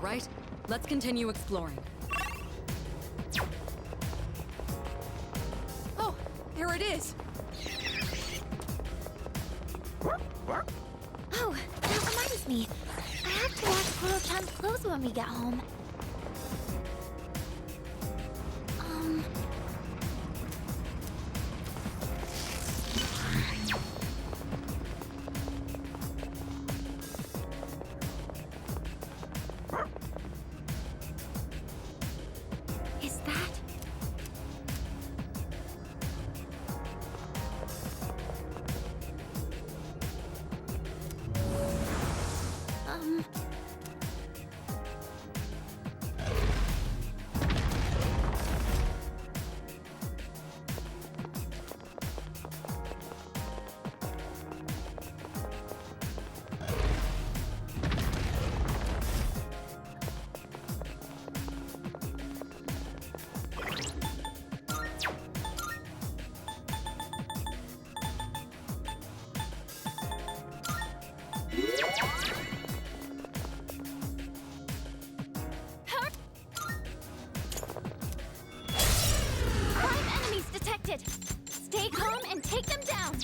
right? Let's continue exploring. Oh, there it is! Oh, that reminds me. I have to wash Koro-chan's clothes when we get home. Is that... enemies detected! Stay calm and take them down!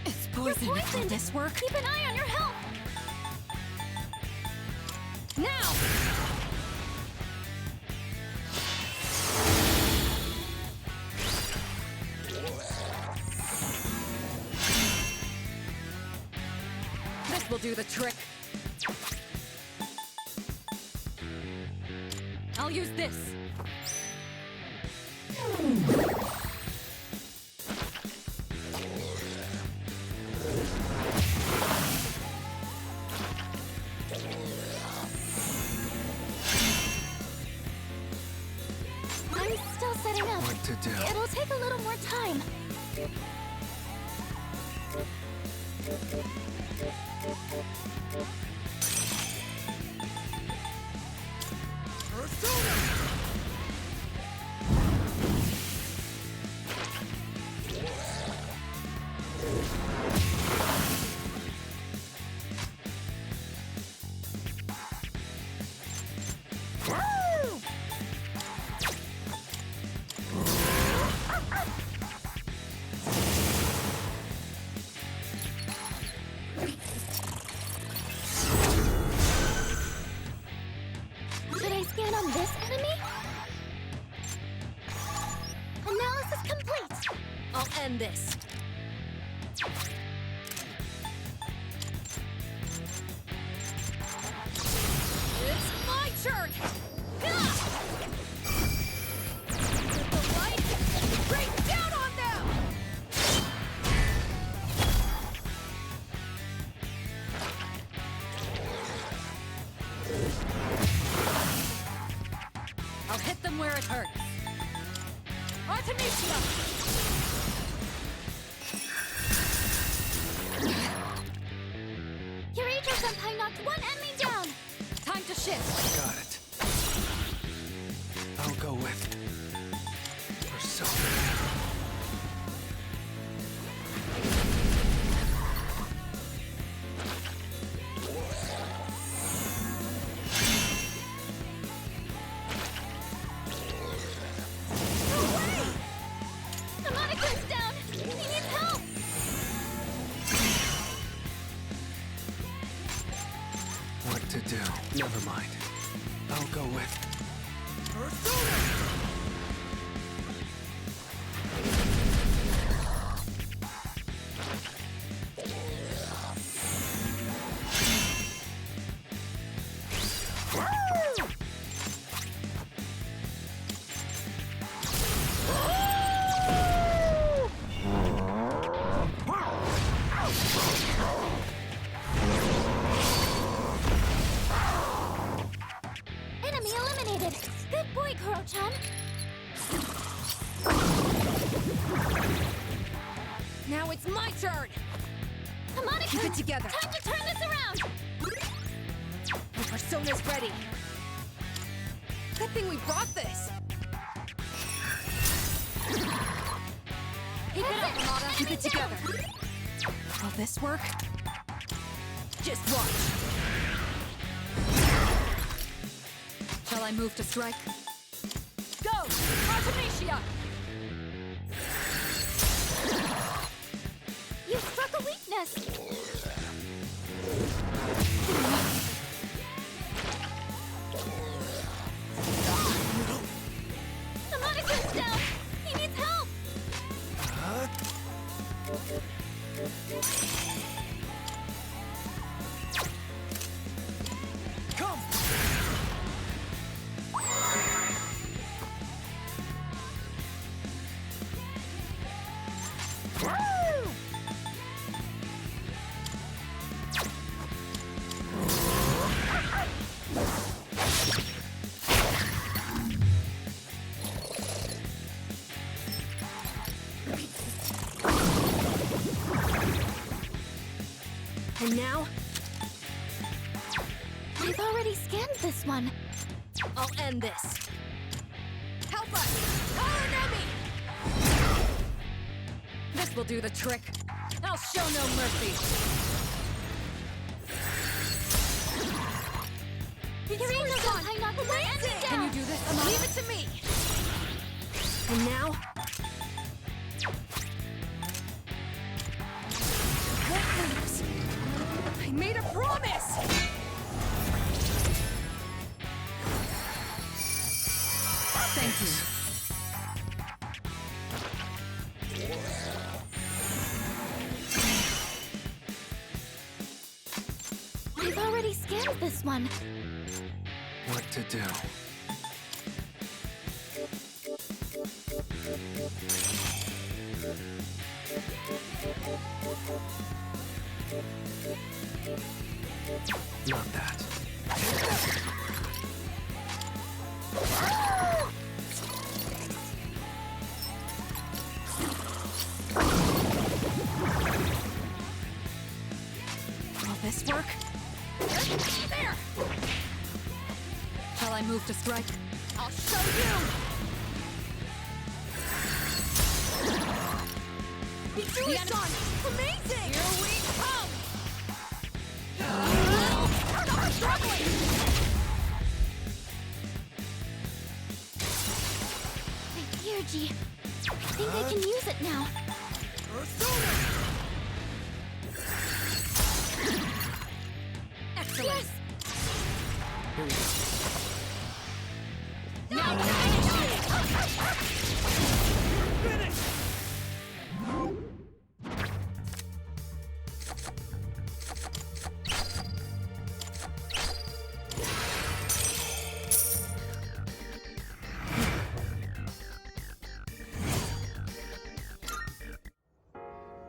It's poison. You're poisoned! Will this work? Keep an eye on your health! Now! This will do the trick. I'll use this. I'm still setting up. What to do? It'll take a little more time. Should I scan on this enemy? Analysis complete! I'll end this. It's my turn! Ah! With the light, rain down on them! I'll hit them where it hurts. Artemisia! Senpai knocked one enemy down! Time to shift! Got it. I'll go with Persona. Harmonica's down! He needs help! What to do? Never mind. I'll go with Persona! Enemy eliminated! Good boy, Koro-chan! Now it's my turn! Harmonica! Keep it together! Time to turn this around! My Persona's ready! Good thing we brought this. Keep it up, Amada. Keep it together. Will this work? Just watch. Shall I move to strike? Go! Artemisia! You struck a weakness! Amada goes down! He needs help! Come! And now, I've already scanned this one. I'll end this. Help us! Our enemy! This will do the trick. I'll show no mercy. Your angel's on! I'm not the enemy down! Can you do this, Amada? Leave it to me! And now? What leaves? I made a promise! Thank you. I've already scanned this one. What to do? Not that. Will this work? There! Shall I move to strike? I'll show you! The enemy! Amazing! Here we come! Stop struggling! My energy. I think I can use it now. Excellent! Yes! Here we go. Now,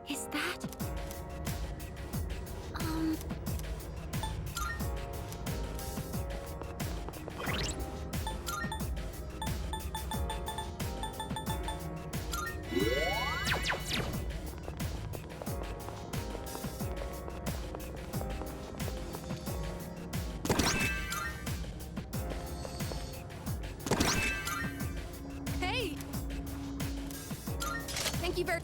Is that... hey! Thank you very...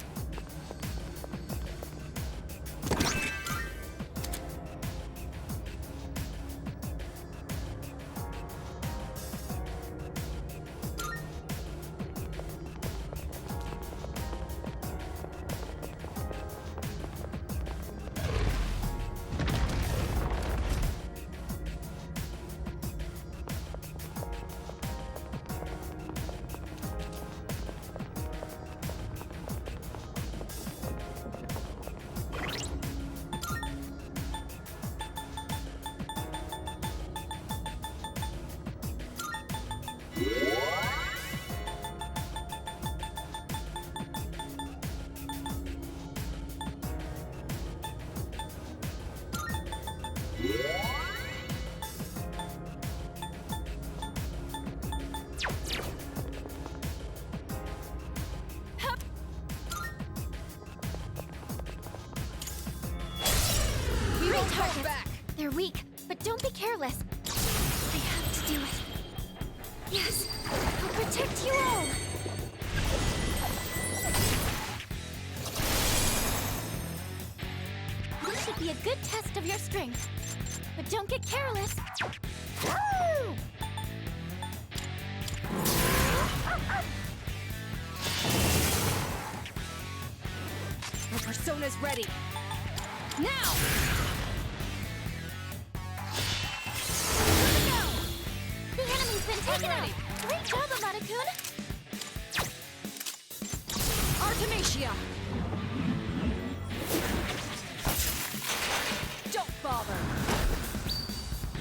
Great Fall targets! back! They're weak, but don't be careless. I have to do it. Yes, I'll protect you all. This should be a good test of your strength. But don't get careless. Woo! Your persona's ready. Now! The enemy's been taken out! Great job, Amada-kun! Artemisia! Don't bother!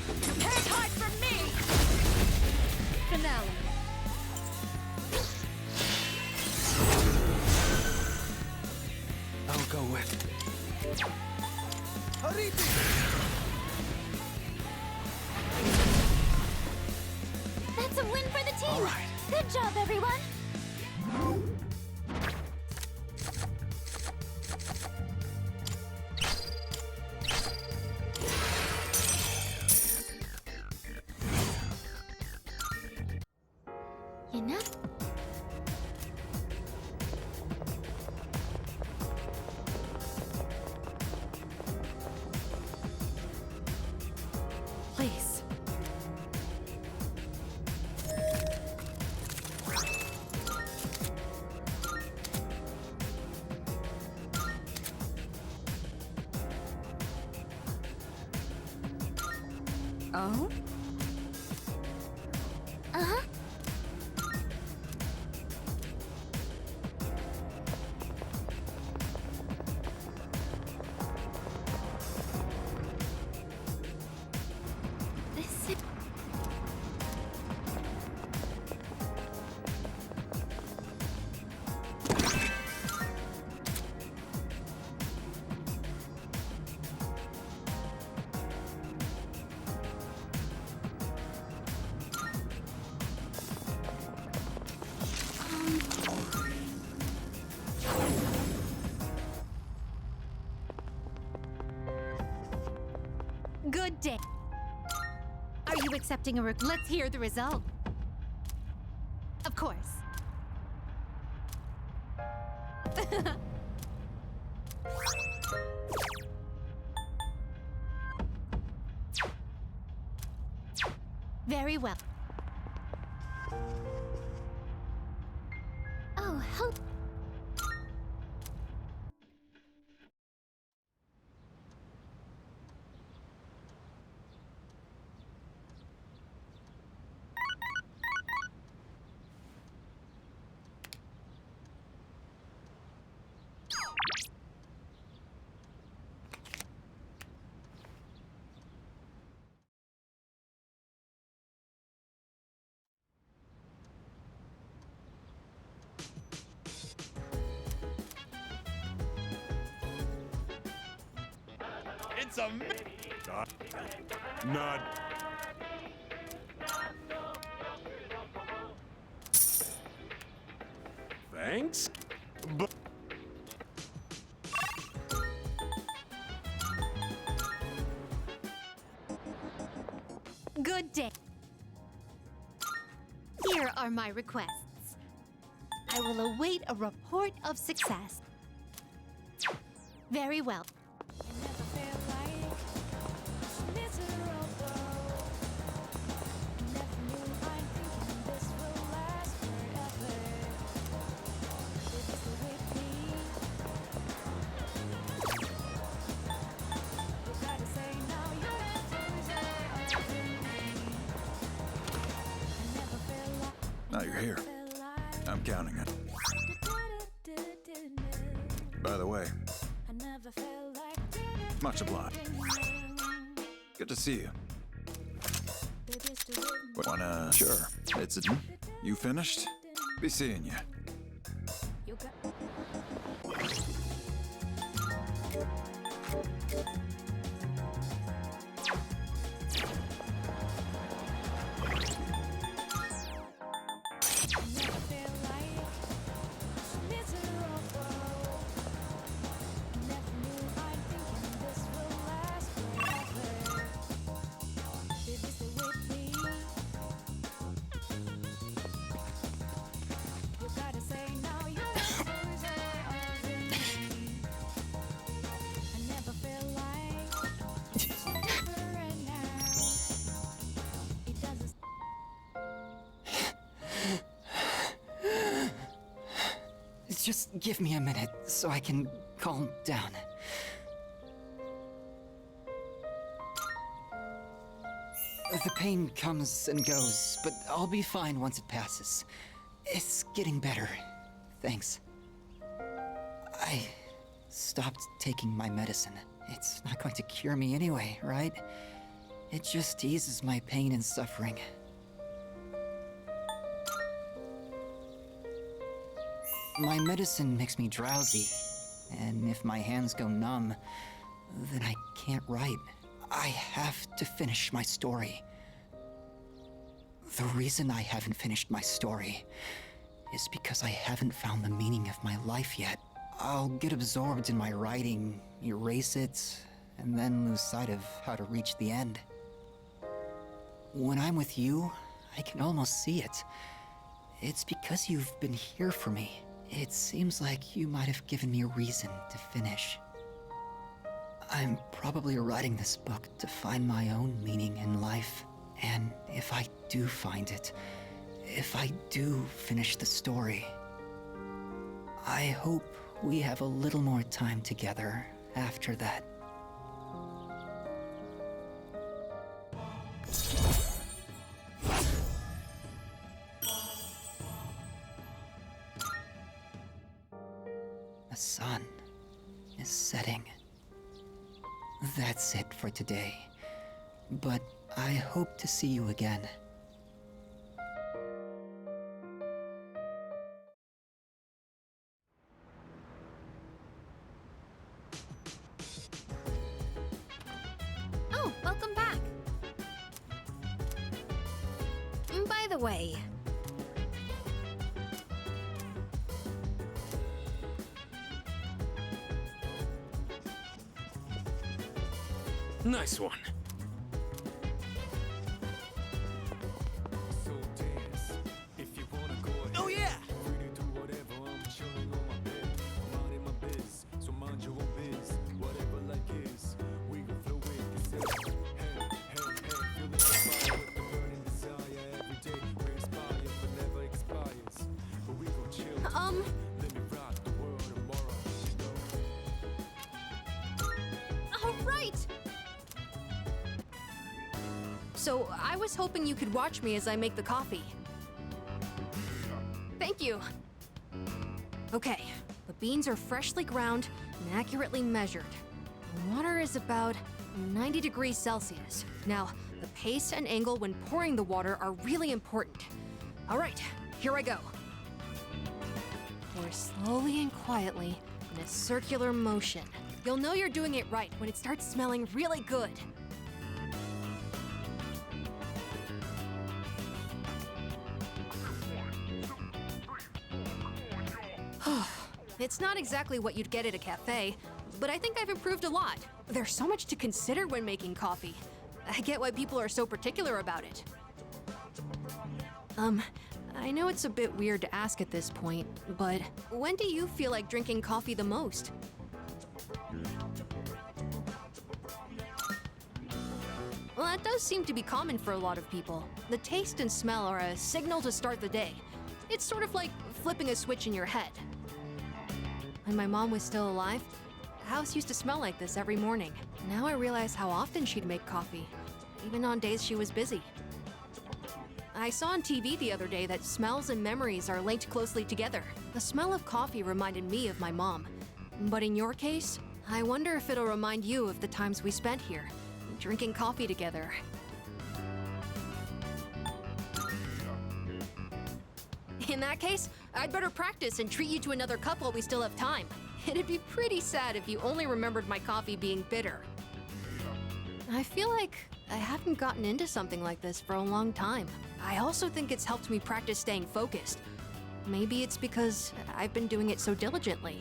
You can't hide from me! Finale. I'll go with. That's a win for the team! All right. Good job, everyone! You know? Please. Oh? Uh-huh. This is... Good day. Are you accepting a Let's hear the result. Of course. Very well. Oh, help! It's a not. Thanks, but Good day. Here are my requests. I will await a report of success. Very well. Now you're here. I'm counting it. By the way, much obliged. Good to see you. Wanna? Sure. It's a... You finished? Be seeing you. Just give me a minute so I can calm down. The pain comes and goes, but I'll be fine once it passes. It's getting better. Thanks. I stopped taking my medicine. It's not going to cure me anyway, right? It just eases my pain and suffering. My medicine makes me drowsy, and if my hands go numb, then I can't write. I have to finish my story. The reason I haven't finished my story is because I haven't found the meaning of my life yet. I'll get absorbed in my writing, erase it, and then lose sight of how to reach the end. When I'm with you, I can almost see it. It's because you've been here for me. It seems like you might have given me a reason to finish. I'm probably writing this book to find my own meaning in life. And if I do find it, if I do finish the story, I hope we have a little more time together after that. The sun is setting. That's it for today. But I hope to see you again. Oh, welcome back. By the way, Nice one. Oh yeah! all right. So, I was hoping you could watch me as I make the coffee. Thank you. Okay, the beans are freshly ground and accurately measured. The water is about 90 degrees Celsius. Now, the pace and angle when pouring the water are really important. All right, here I go. Pour slowly and quietly in a circular motion. You'll know you're doing it right when it starts smelling really good. It's not exactly what you'd get at a cafe, but I think I've improved a lot. There's so much to consider when making coffee. I get why people are so particular about it. I know it's a bit weird to ask at this point, but when do you feel like drinking coffee the most? Well, that does seem to be common for a lot of people. The taste and smell are a signal to start the day. It's sort of like flipping a switch in your head. When my mom was still alive, the house used to smell like this every morning. Now I realize how often she'd make coffee, even on days she was busy. I saw on TV the other day that smells and memories are linked closely together. The smell of coffee reminded me of my mom. But in your case, I wonder if it'll remind you of the times we spent here, drinking coffee together. In that case, I'd better practice and treat you to another cup while we still have time. It'd be pretty sad if you only remembered my coffee being bitter. I feel like I haven't gotten into something like this for a long time. I also think it's helped me practice staying focused. Maybe it's because I've been doing it so diligently.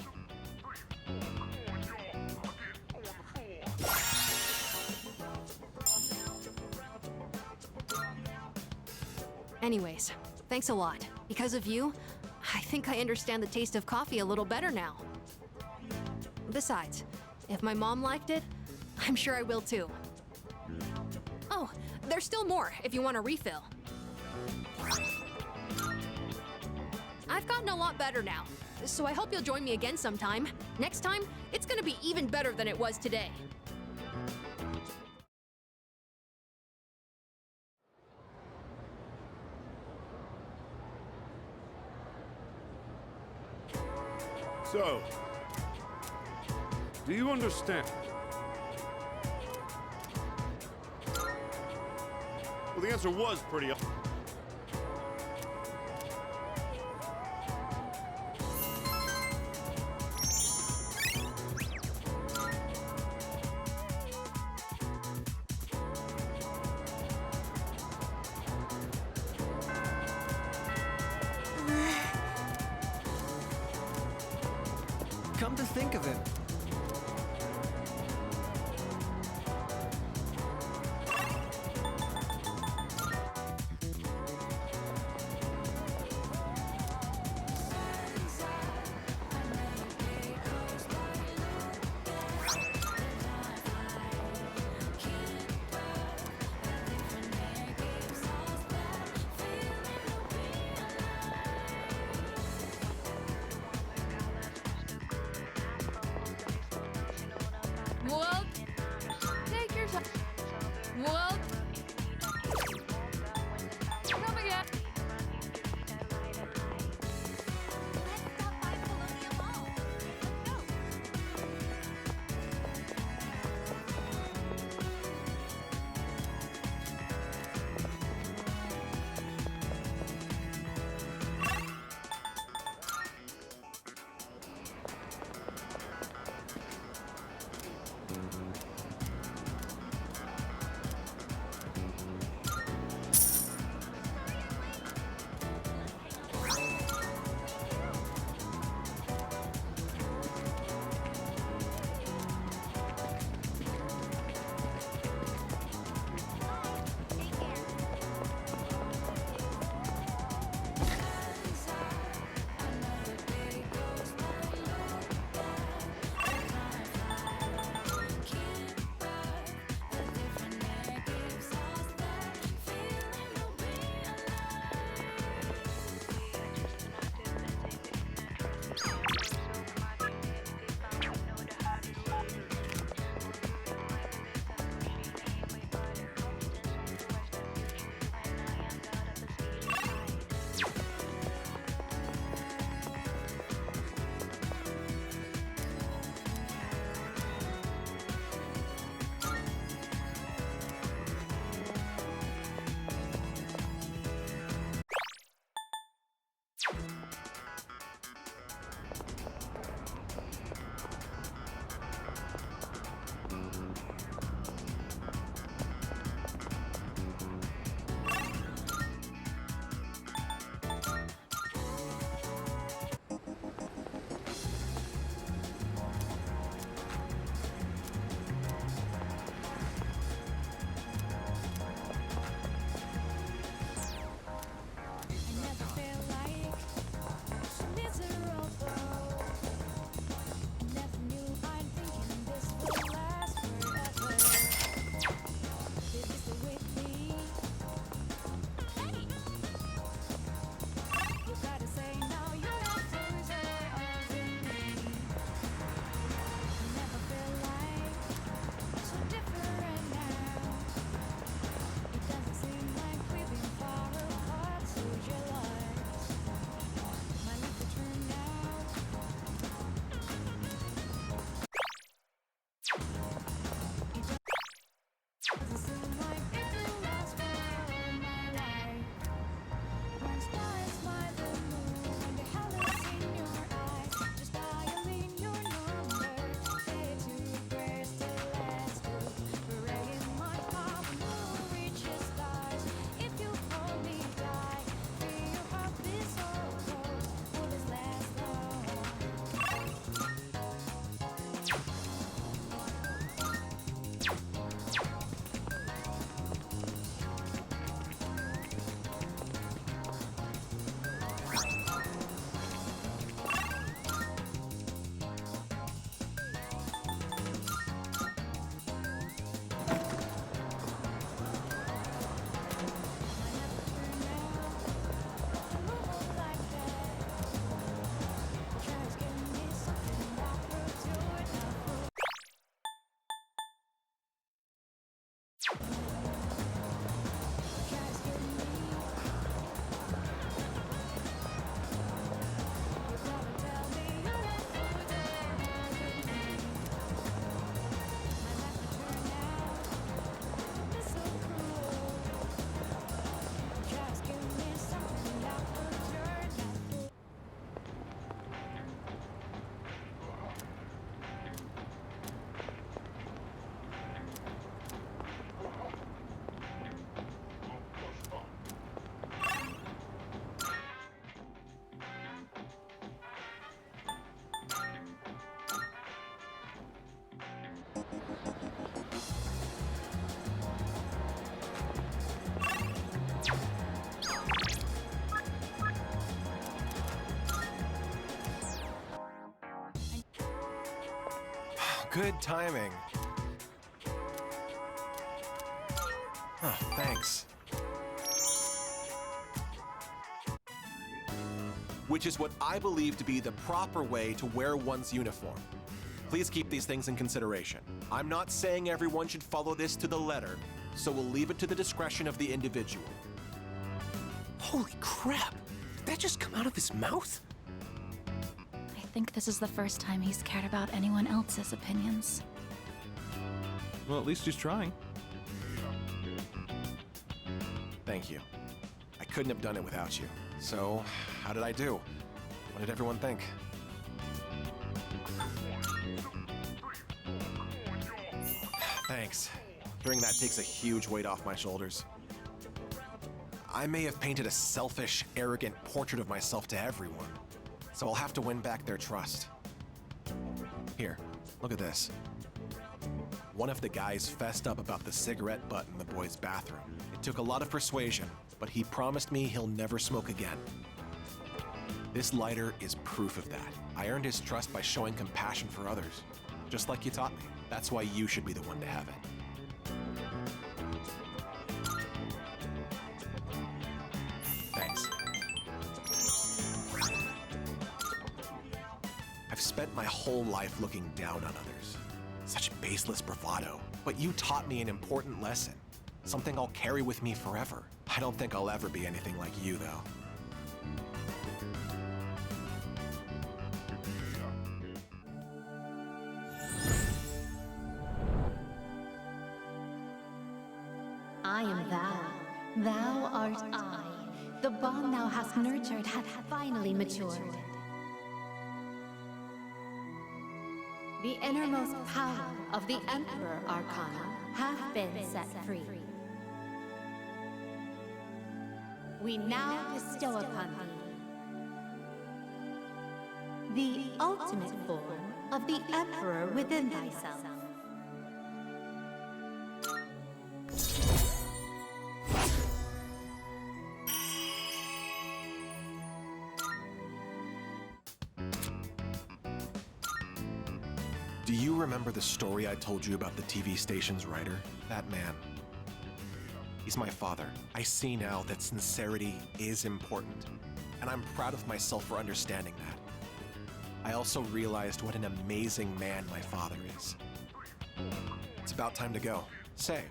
Anyways, thanks a lot. Because of you, I think I understand the taste of coffee a little better now. Besides, if my mom liked it, I'm sure I will too. Oh, there's still more if you want a refill. I've gotten a lot better now. so I hope you'll join me again sometime. Next time, it's gonna be even better than it was today. So, do you understand? Well, the answer was pretty. Come to think of it, good timing. Oh, thanks. Which is what I believe to be the proper way to wear one's uniform. Please keep these things in consideration. I'm not saying everyone should follow this to the letter, so we'll leave it to the discretion of the individual. Holy crap! Did that just come out of his mouth? I think this is the first time he's cared about anyone else's opinions. Well, at least he's trying. Thank you. I couldn't have done it without you. So, how did I do? What did everyone think? Thanks. Hearing that takes a huge weight off my shoulders. I may have painted a selfish, arrogant portrait of myself to everyone, so I'll have to win back their trust. Here, look at this. One of the guys fessed up about the cigarette butt in the boys' bathroom. It took a lot of persuasion, but he promised me he'll never smoke again. This lighter is proof of that. I earned his trust by showing compassion for others, just like you taught me. That's why you should be the one to have it. Thanks. I've spent my whole life looking down on others. Such baseless bravado. But you taught me an important lesson. Something I'll carry with me forever. I don't think I'll ever be anything like you, though. I am thou. Thou art I. The bond thou hast nurtured hath finally matured. The innermost power of the Emperor Arcana hath been set free. We now bestow upon thee the ultimate form of the Emperor within thyself. Do you remember the story I told you about the TV station's writer? That man. He's my father. I see now that sincerity is important, and I'm proud of myself for understanding that. I also realized what an amazing man my father is. It's about time to go. Say,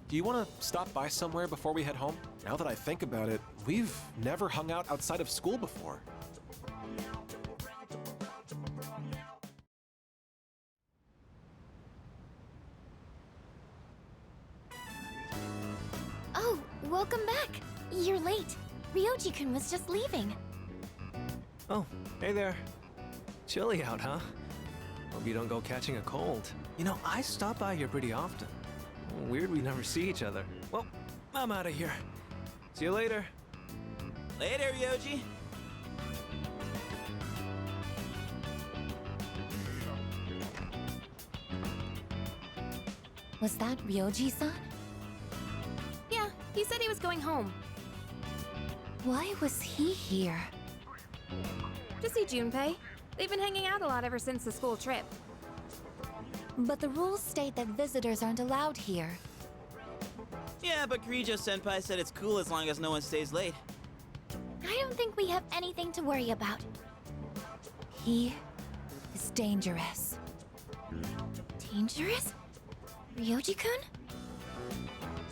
do you want to stop by somewhere before we head home? Now that I think about it, we've never hung out outside of school before. Oh, welcome back. You're late. Ryoji-kun was just leaving. Oh, hey there. Chilly out, huh? Hope you don't go catching a cold. You know, I stop by here pretty often. Weird we never see each other. Well, I'm out of here. See you later. Later, Ryoji. Was that Ryoji-san? Yeah, he said he was going home. Why was he here? To see Junpei. They've been hanging out a lot ever since the school trip. But the rules state that visitors aren't allowed here. Yeah, but Kirijo-senpai said it's cool as long as no one stays late. I don't think we have anything to worry about. He is dangerous. Dangerous? Ryoji-kun?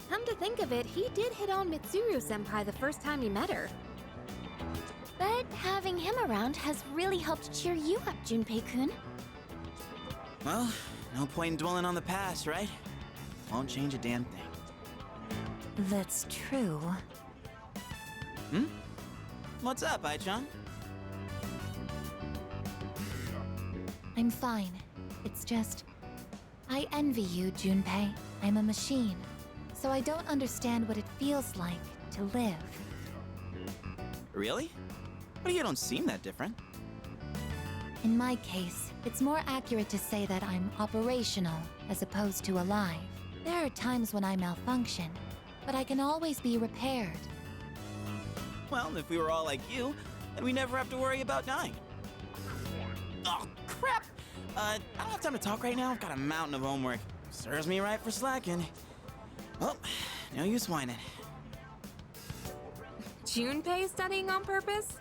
Come to think of it, he did hit on Mitsuru-senpai the first time he met her. But having him around has really helped cheer you up, Junpei-kun. Well, no point in dwelling on the past, right? Won't change a damn thing. That's true. What's up, Ai-chan? I'm fine. It's just... I envy you, Junpei. I'm a machine. So I don't understand what it feels like to live. Really? But you don't seem that different. In my case, it's more accurate to say that I'm operational as opposed to alive. There are times when I malfunction, but I can always be repaired. Well, if we were all like you, then we never have to worry about dying. Oh, crap! I don't have time to talk right now. I've got a mountain of homework. Serves me right for slacking. Well, no use whining. Junpei studying on purpose?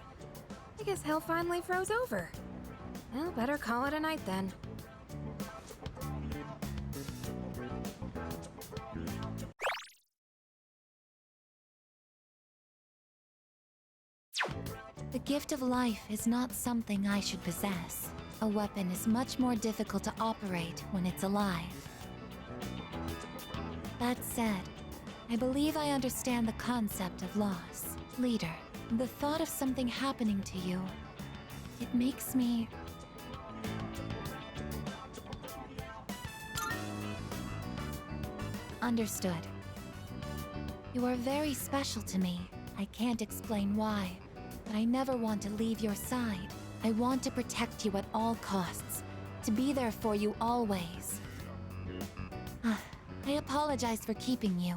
I guess hell finally froze over. Well, better call it a night then. The gift of life is not something I should possess. A weapon is much more difficult to operate when it's alive. That said, I believe I understand the concept of loss. Leader, the thought of something happening to you, it makes me... Understood. You are very special to me. I can't explain why, but I never want to leave your side. I want to protect you at all costs, to be there for you always. I apologize for keeping you.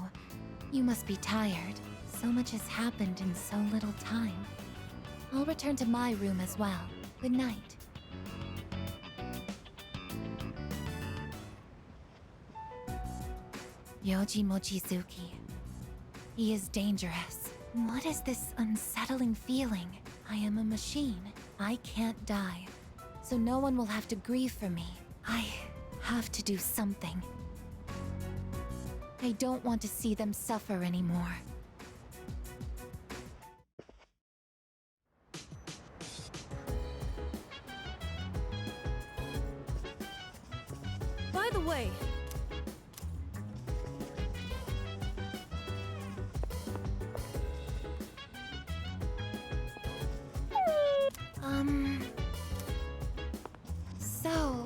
You must be tired. So much has happened in so little time. I'll return to my room as well. Good night. Yoji Mochizuki. He is dangerous. What is this unsettling feeling? I am a machine. I can't die. So no one will have to grieve for me. I have to do something. I don't want to see them suffer anymore. By the way, So...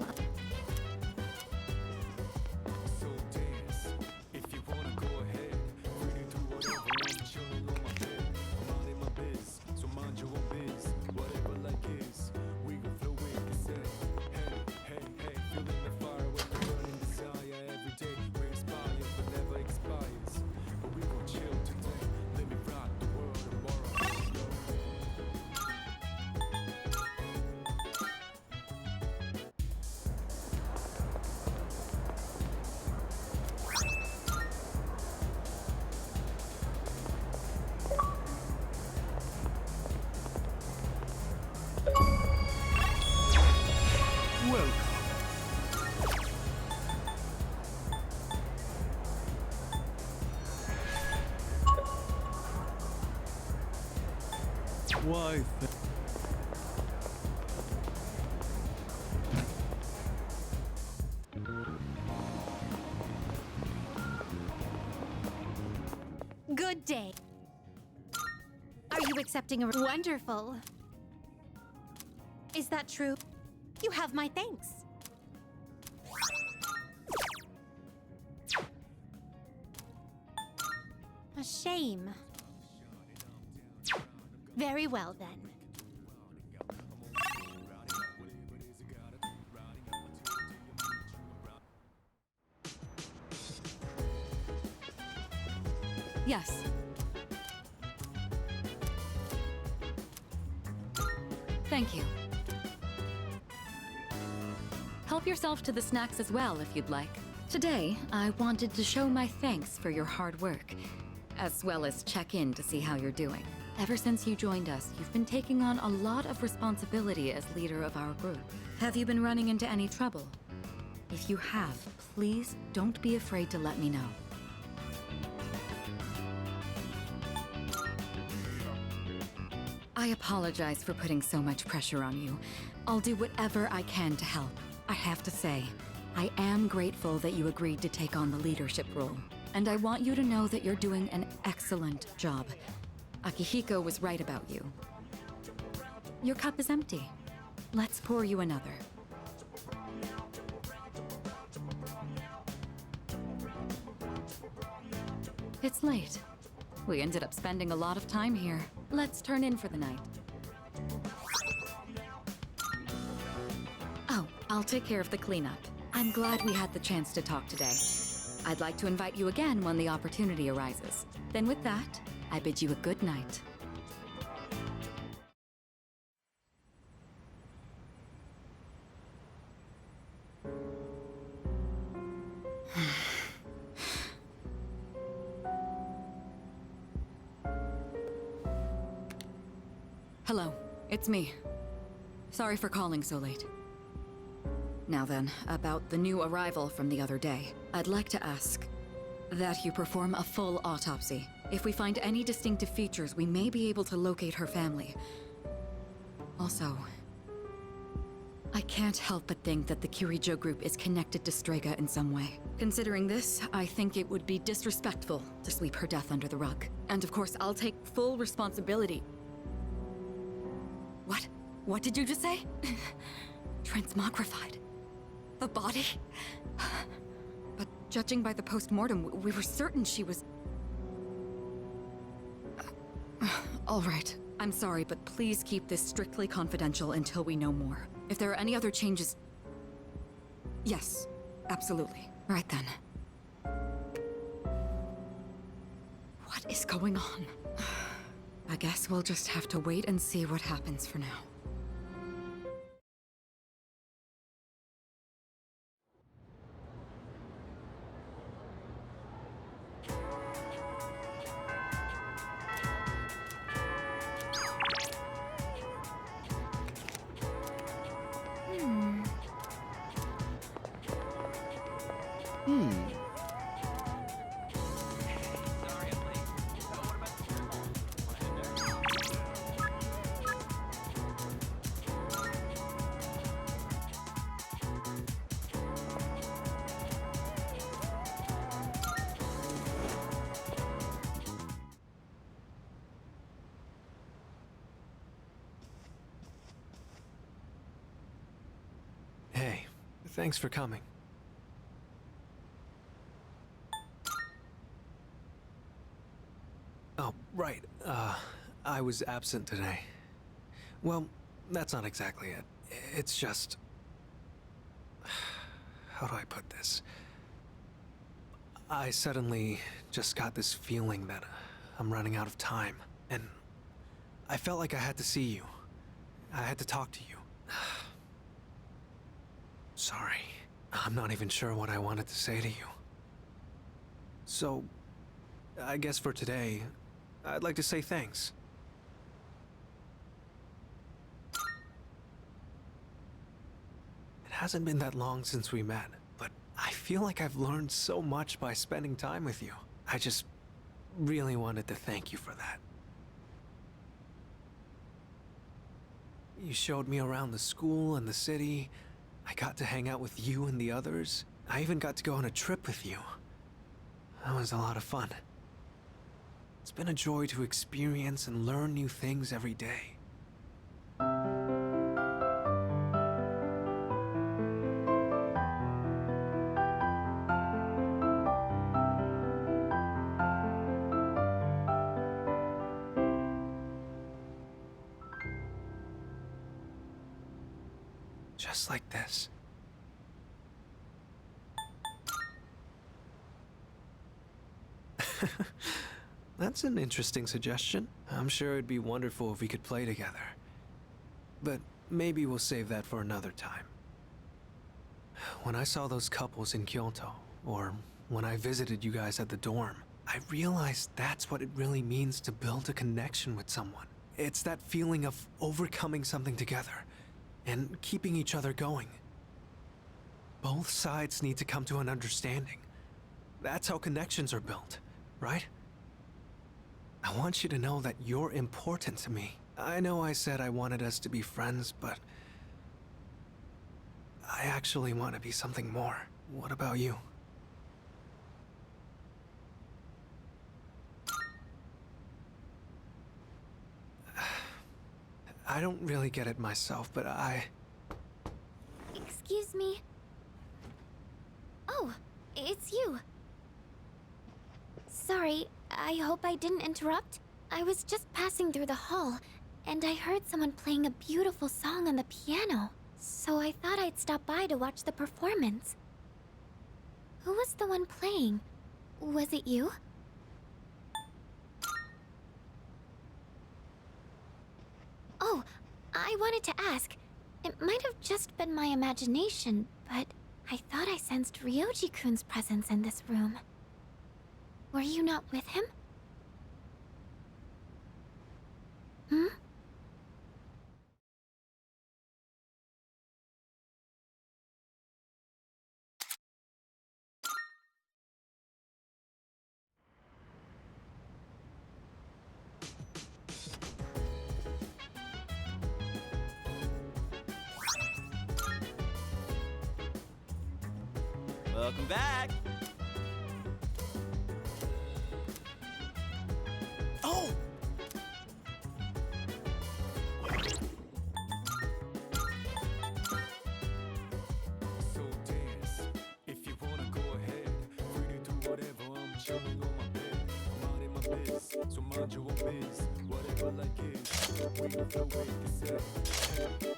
Why? Good day. Are you accepting a wonderful? Is that true? You have my thanks. A shame. Very well then. Yes. Thank you. Help yourself to the snacks as well, if you'd like. Today, I wanted to show my thanks for your hard work, as well as check in to see how you're doing. Ever since you joined us, you've been taking on a lot of responsibility as leader of our group. Have you been running into any trouble? If you have, please don't be afraid to let me know. I apologize for putting so much pressure on you. I'll do whatever I can to help. I have to say, I am grateful that you agreed to take on the leadership role. And I want you to know that you're doing an excellent job. Akihiko was right about you. Your cup is empty. Let's pour you another. It's late. We ended up spending a lot of time here. Let's turn in for the night. Oh, I'll take care of the cleanup. I'm glad we had the chance to talk today. I'd like to invite you again when the opportunity arises. Then with that, I bid you a good night. Hello, it's me. Sorry for calling so late. Now then, about the new arrival from the other day. I'd like to ask that you perform a full autopsy. If we find any distinctive features, we may be able to locate her family. Also, I can't help but think that the Kirijo group is connected to Strega in some way. Considering this, I think it would be disrespectful to sweep her death under the rug. And of course, I'll take full responsibility. What? What did you just say? Transmogrified. The body? But judging by the post-mortem, we were certain she was... All right. I'm sorry, but please keep this strictly confidential until we know more. If there are any other changes... Yes, absolutely. Right then. What is going on? I guess we'll just have to wait and see what happens for now. Hey, thanks for coming. Oh, right. I was absent today. Well, that's not exactly it. It's just... How do I put this? I suddenly just got this feeling that I'm running out of time. And I felt like I had to see you. I had to talk to you. Sorry. I'm not even sure what I wanted to say to you. So, I guess for today, I'd like to say thanks. It hasn't been that long since we met, but I feel like I've learned so much by spending time with you. I just really wanted to thank you for that. You showed me around the school and the city. I got to hang out with you and the others. I even got to go on a trip with you. That was a lot of fun. It's been a joy to experience and learn new things every day. Just like this. That's an interesting suggestion. I'm sure it'd be wonderful if we could play together. But maybe we'll save that for another time. When I saw those couples in Kyoto, or when I visited you guys at the dorm, I realized that's what it really means to build a connection with someone. It's that feeling of overcoming something together and keeping each other going. Both sides need to come to an understanding. That's how connections are built, right? I want you to know that you're important to me. I know I said I wanted us to be friends, but I actually want to be something more. What about you? I don't really get it myself, but Excuse me? Oh, it's you. Sorry, I hope I didn't interrupt. I was just passing through the hall, and I heard someone playing a beautiful song on the piano. So I thought I'd stop by to watch the performance. Who was the one playing? Was it you? Oh, I wanted to ask. It might have just been my imagination, but I thought I sensed Ryoji-kun's presence in this room. Were you not with him? Hmm? Welcome back. Oh! So dance, if you wanna go ahead. Free to do whatever, I'm chilling on my bed. I'm minding my biz, so mind your own biz. Whatever like it, we don't feel way to say.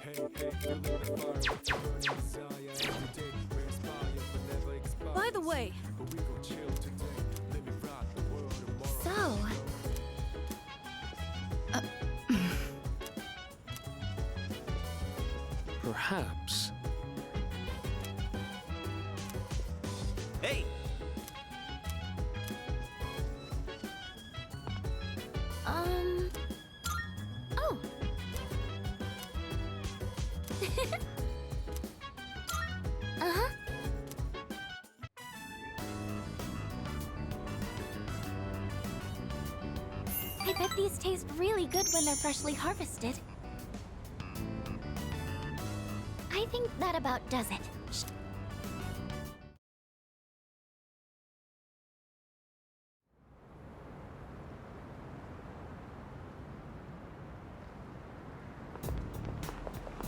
Hey, feeling the fire with your burning desire every day. We inspire, but never expire. By the way, But we gon' chill today. Let me rock the world tomorrow. So, Perhaps. Hey! oh. Uh-huh. I bet these taste really good when they're freshly harvested. I think that about does it. Shh.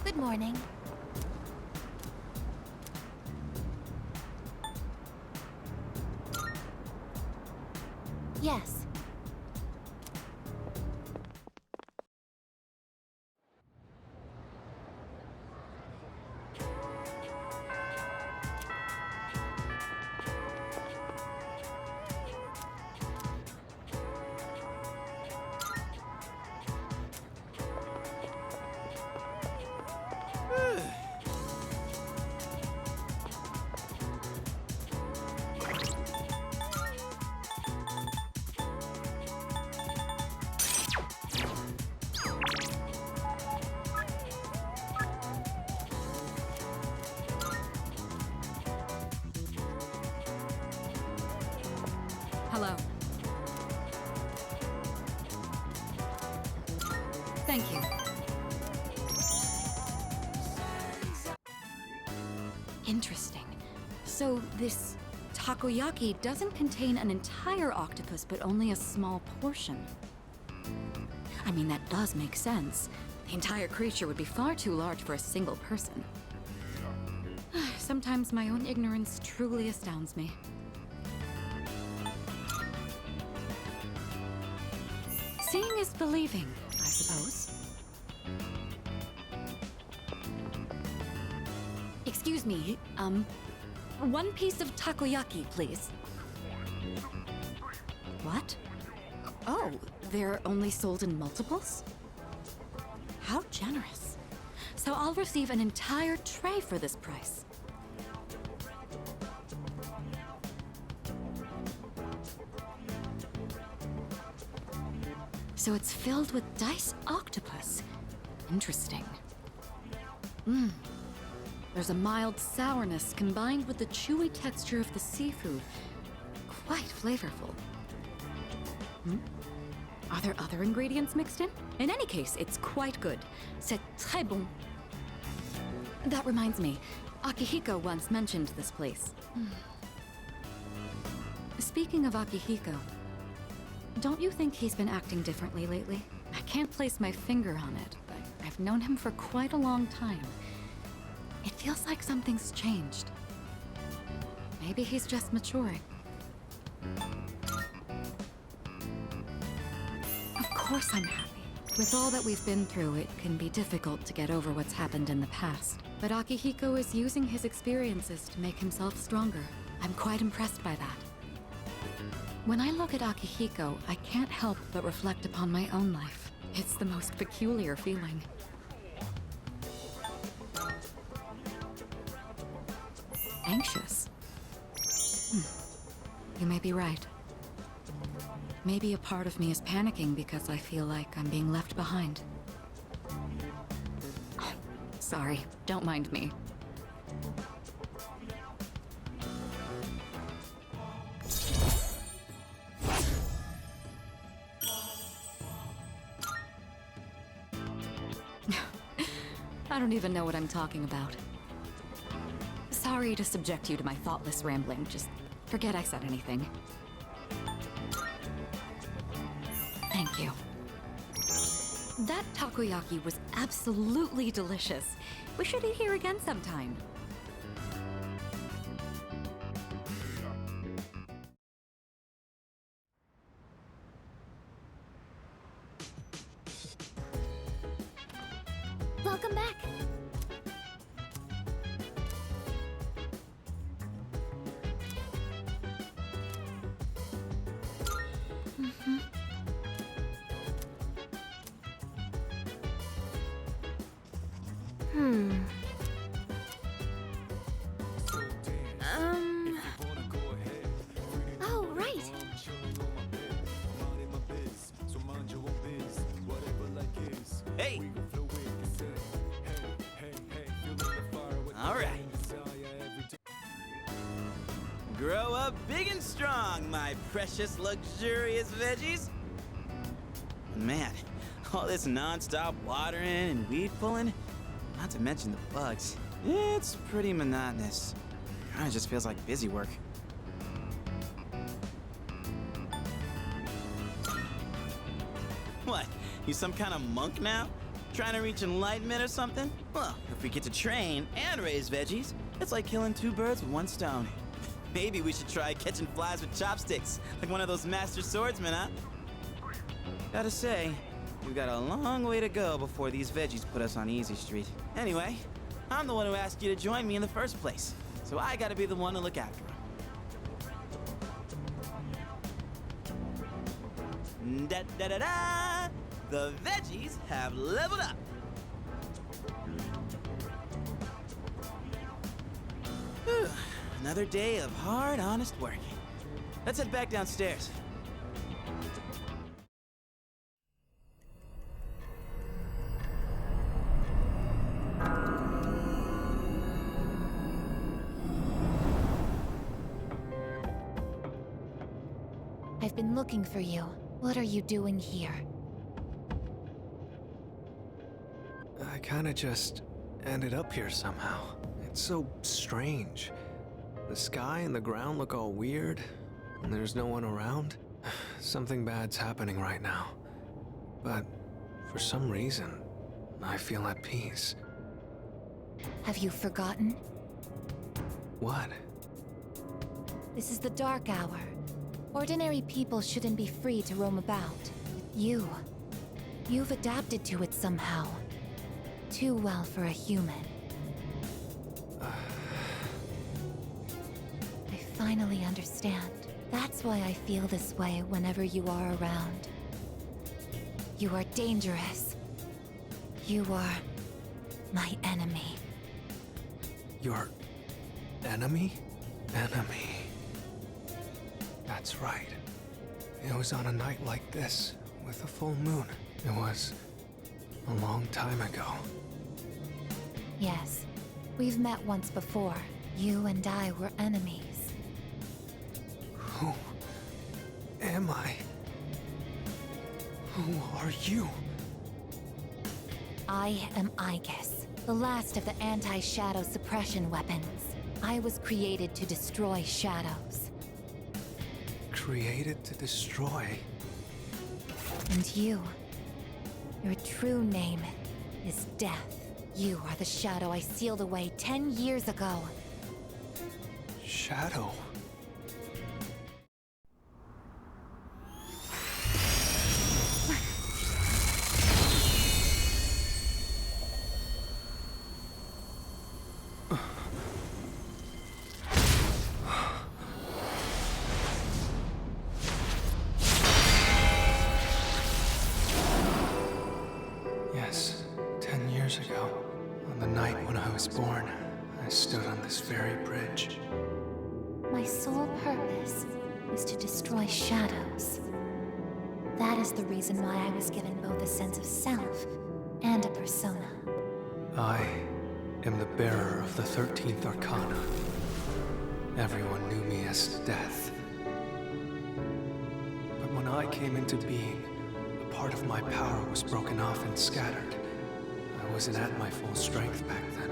Good morning. Yes. Hello. Thank you. Interesting. So this takoyaki doesn't contain an entire octopus, but only a small portion. I mean, that does make sense. The entire creature would be far too large for a single person. Sometimes my own ignorance truly astounds me. Seeing is believing, I suppose. Excuse me, one piece of takoyaki, please. What? Oh, they're only sold in multiples? How generous. So I'll receive an entire tray for this price. So it's filled with diced octopus. Interesting. There's a mild sourness combined with the chewy texture of the seafood. Quite flavorful. Are there other ingredients mixed in? In any case, it's quite good. C'est très bon. That reminds me, Akihiko once mentioned this place. Speaking of Akihiko, don't you think he's been acting differently lately? I can't place my finger on it, but I've known him for quite a long time. It feels like something's changed. Maybe he's just maturing. Of course I'm happy. With all that we've been through, it can be difficult to get over what's happened in the past. But Akihiko is using his experiences to make himself stronger. I'm quite impressed by that. When I look at Akihiko, I can't help but reflect upon my own life. It's the most peculiar feeling. Anxious? You may be right. Maybe a part of me is panicking because I feel like I'm being left behind. Sorry, don't mind me. I don't even know what I'm talking about. sorry to subject you to my thoughtless rambling. Just forget I said anything. Thank you. That takoyaki was absolutely delicious. We should eat here again sometime. Welcome back. Oh, right. Hey! Alright. Grow up big and strong, my precious, luxurious veggies. Man, all this non-stop watering and weed pulling, not to mention the bugs, it's pretty monotonous. Kinda just feels like busy work. What? You some kind of monk now? Trying to reach enlightenment or something? Well, if we get to train and raise veggies, it's like killing two birds with one stone. Maybe we should try catching flies with chopsticks, like one of those master swordsmen, huh? Gotta say, we've got a long way to go before these veggies put us on easy street. Anyway, I'm the one who asked you to join me in the first place, so I gotta be the one to look after them. Da-da-da-da! The veggies have leveled up! Whew. Another day of hard, honest work. Let's head back downstairs. I've been looking for you. What are you doing here? I kinda just ended up here somehow. It's so strange. The sky and the ground look all weird, and there's no one around. Something bad's happening right now. But for some reason, I feel at peace. Have you forgotten? What? This is the dark hour. Ordinary people shouldn't be free to roam about. You've adapted to it somehow. Too well for a human. I finally understand. That's why I feel this way whenever you are around. You are dangerous. You are my enemy. Your enemy? Enemy. That's right. It was on a night like this, with a full moon. It was a long time ago. Yes, we've met once before. You and I were enemies. Who am I? Who are you? I am Aegis, the last of the anti-shadow suppression weapons. I was created to destroy shadows. Created to destroy? And you, your true name is Death. You are the shadow I sealed away 10 years ago. Shadow? Yes, 10 years ago, on the night when I was born, I stood on this very bridge. My sole purpose is to destroy shadows. That is the reason why I was given both a sense of self and a persona. I am the bearer of the 13th Arcana. Everyone knew me as Death. But when I came into being, a part of my power was broken off and scattered. I wasn't at my full strength back then.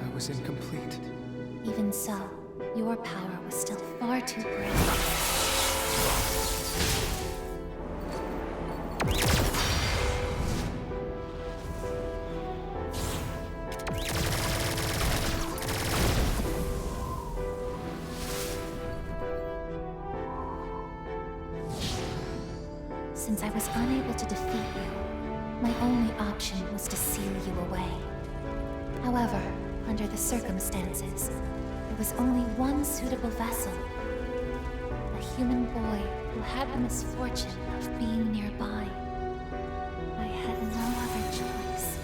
I was incomplete. Even so, your power was still far too great. Since I was unable to defeat you, my only option was to seal you away. However, under the circumstances, there was only one suitable vessel. A human boy who had the misfortune of being nearby. I had no other choice.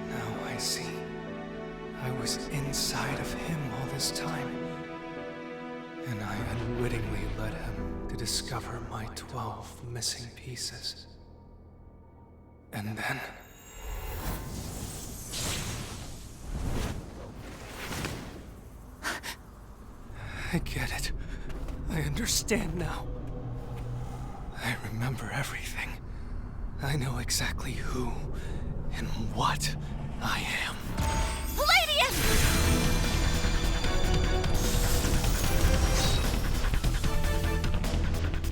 Now I see. I was inside of him all this time. And I unwittingly led him to discover my 12 missing pieces. And then... I get it. I understand now. I remember everything. I know exactly who and what I am.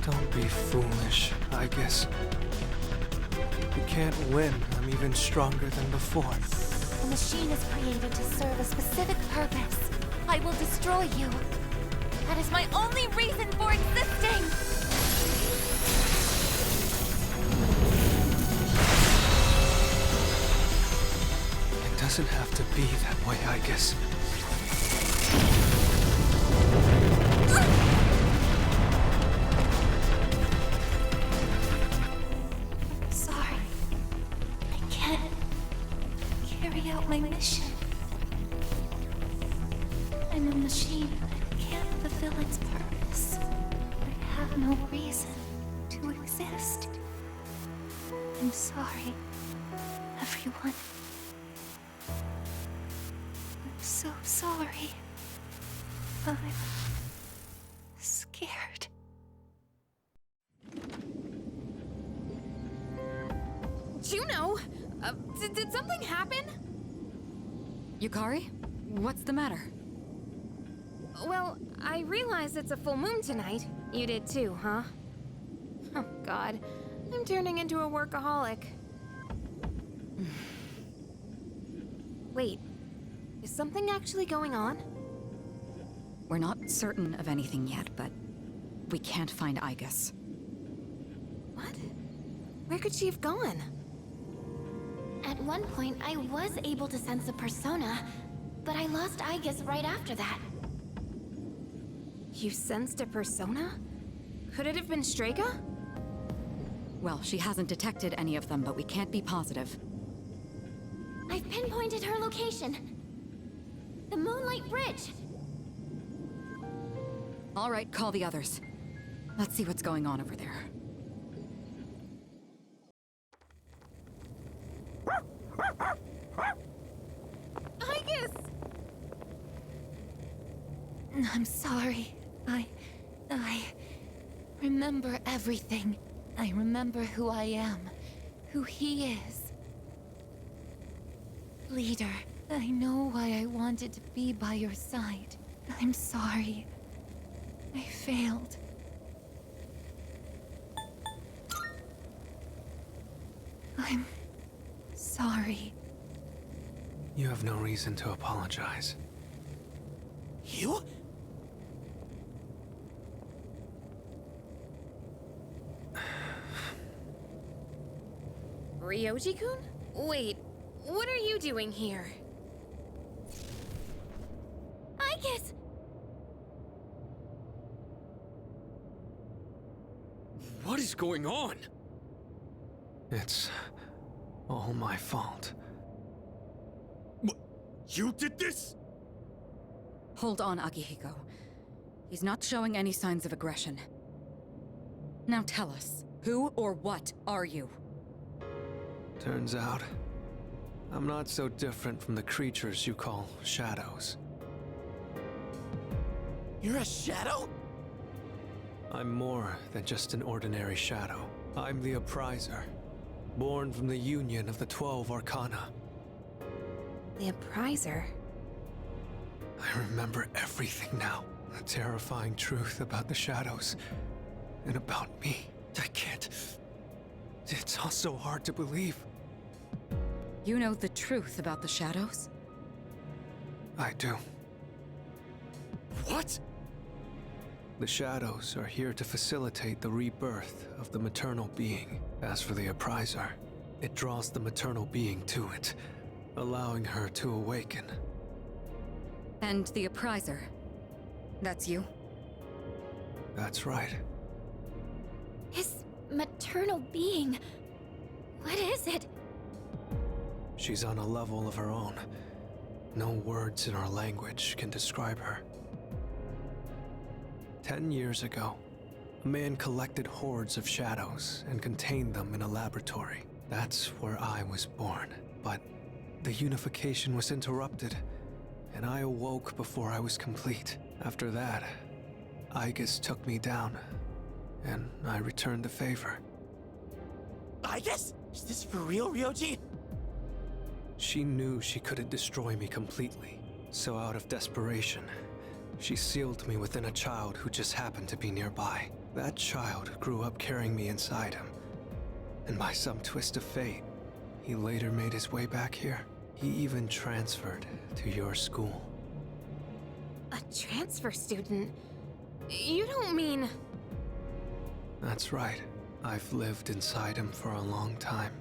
Don't be foolish, I guess. You can't win. I'm even stronger than before. The machine is created to serve a specific purpose. I will destroy you. That is my only reason for existing! It doesn't have to be that way, I guess. Sorry. I can't carry out my mission. I'm a machine that can't fulfill its purpose. I have no reason to exist. I'm sorry, everyone. I'm so sorry. I'm scared. Juno! Did something happen? Yukari? What's the matter? Well, I realize it's a full moon tonight. You did too, huh? Oh, God. I'm turning into a workaholic. Wait. Is something actually going on? We're not certain of anything yet, but we can't find Igus. What? Where could she have gone? At one point, I was able to sense a persona, but I lost Igus right after that. You sensed a persona? Could it have been Strega? Well, she hasn't detected any of them, but we can't be positive. I've pinpointed her location. The Moonlight Bridge. All right, call the others. Let's see what's going on over there. Igus! I'm sorry. I remember everything. I remember who I am, who he is. Leader, I know why I wanted to be by your side. I'm sorry. I failed. I'm sorry. You have no reason to apologize. You? Ryoji-kun? Wait, what are you doing here? Igus! What is going on? It's all my fault. You did this? Hold on, Akihiko. He's not showing any signs of aggression. Now tell us, who or what are you? Turns out, I'm not so different from the creatures you call shadows. You're a shadow? I'm more than just an ordinary shadow. I'm the Appriser, born from the union of the 12 Arcana. The Appriser. I remember everything now. The terrifying truth about the shadows. And about me. I can't... It's all so hard to believe. You know the truth about the shadows? I do. What? The shadows are here to facilitate the rebirth of the maternal being. As for the Appriser, it draws the maternal being to it, allowing her to awaken. And the Appriser? That's you? That's right. His maternal being. What is it? She's on a level of her own. No words in our language can describe her. 10 years ago, a man collected hordes of shadows and contained them in a laboratory. That's where I was born. But the unification was interrupted, and I awoke before I was complete. After that, Igus took me down, and I returned the favor. Igus? Is this for real, Ryoji? She knew she couldn't destroy me completely, so out of desperation, she sealed me within a child who just happened to be nearby. That child grew up carrying me inside him, and by some twist of fate, he later made his way back here. He even transferred to your school. A transfer student? You don't mean... That's right. I've lived inside him for a long time.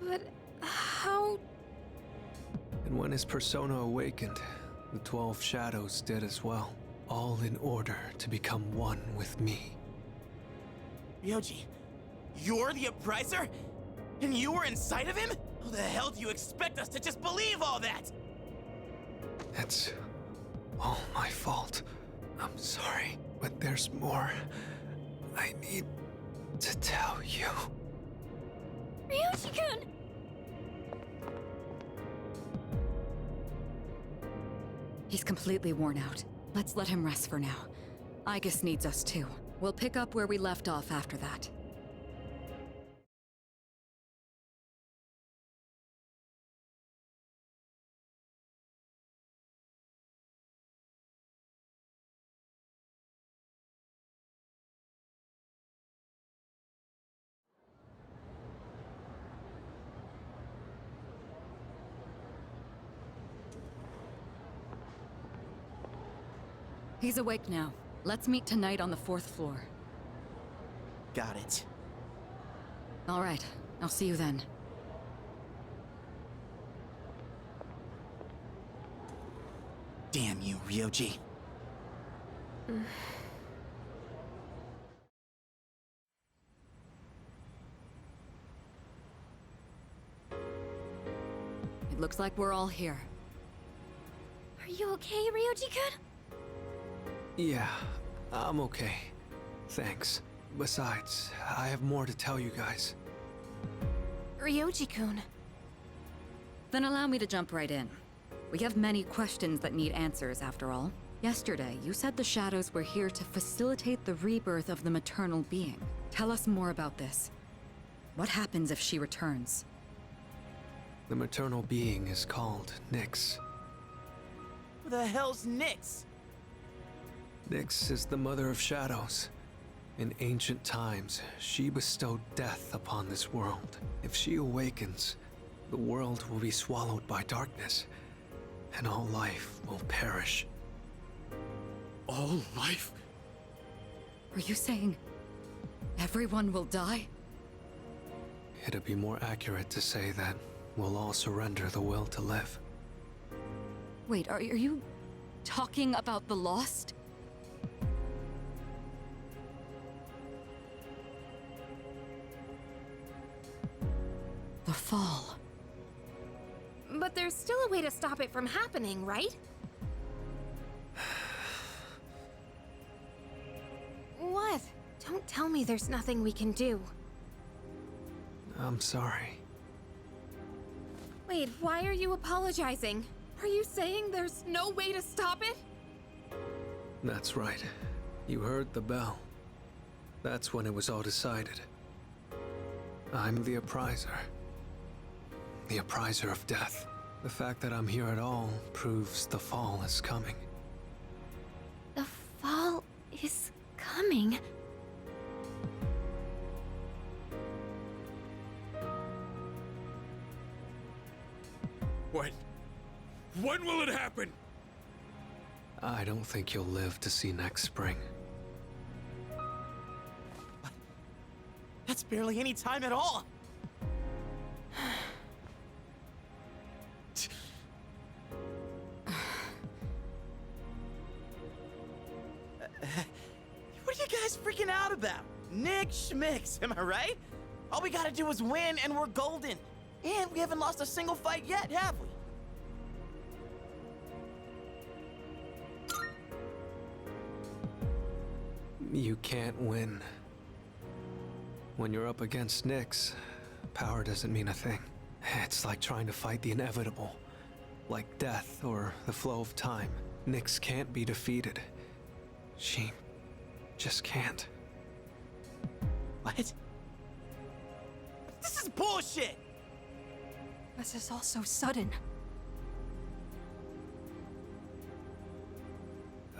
But how... And when his persona awakened, the 12 shadows did as well, all in order to become one with me. Ryoji, you're the Appriser? And you were inside of him? How the hell do you expect us to just believe all that? It's all my fault. I'm sorry, but there's more I need to tell you. Ryoji-kun! He's completely worn out. Let's let him rest for now. Igus needs us too. We'll pick up where we left off after that. He's awake now. Let's meet tonight on the 4th floor. Got it. All right. I'll see you then. Damn you, Ryoji. It looks like we're all here. Are you okay, Ryoji-kun? Yeah, I'm okay. Thanks. Besides, I have more to tell you guys. Ryoji-kun. Then allow me to jump right in. We have many questions that need answers, after all. Yesterday, you said the shadows were here to facilitate the rebirth of the maternal being. Tell us more about this. What happens if she returns? The maternal being is called Nyx. Who the hell's Nyx? Nyx is the mother of shadows. In ancient times, she bestowed death upon this world. If she awakens, the world will be swallowed by darkness, and all life will perish. All life? Are you saying everyone will die? It'd be more accurate to say that we'll all surrender the will to live. Wait, are you talking about the Lost? The Fall. But there's still a way to stop it from happening, right? What? Don't tell me there's nothing we can do. I'm sorry. Wait, why are you apologizing? Are you saying there's no way to stop it? That's right. You heard the bell. That's when it was all decided. I'm the appriser. The appriser of death. The fact that I'm here at all proves the fall is coming. The fall is coming. When? When will it happen? I don't think you'll live to see next spring. That's barely any time at all. What are you guys freaking out about? Nick Schmicks, am I right? All we gotta do is win and we're golden. And we haven't lost a single fight yet, have we? You can't win. When you're up against Nyx, power doesn't mean a thing. It's like trying to fight the inevitable. Like death or the flow of time. Nyx can't be defeated. She just can't. What? This is bullshit! This is all so sudden.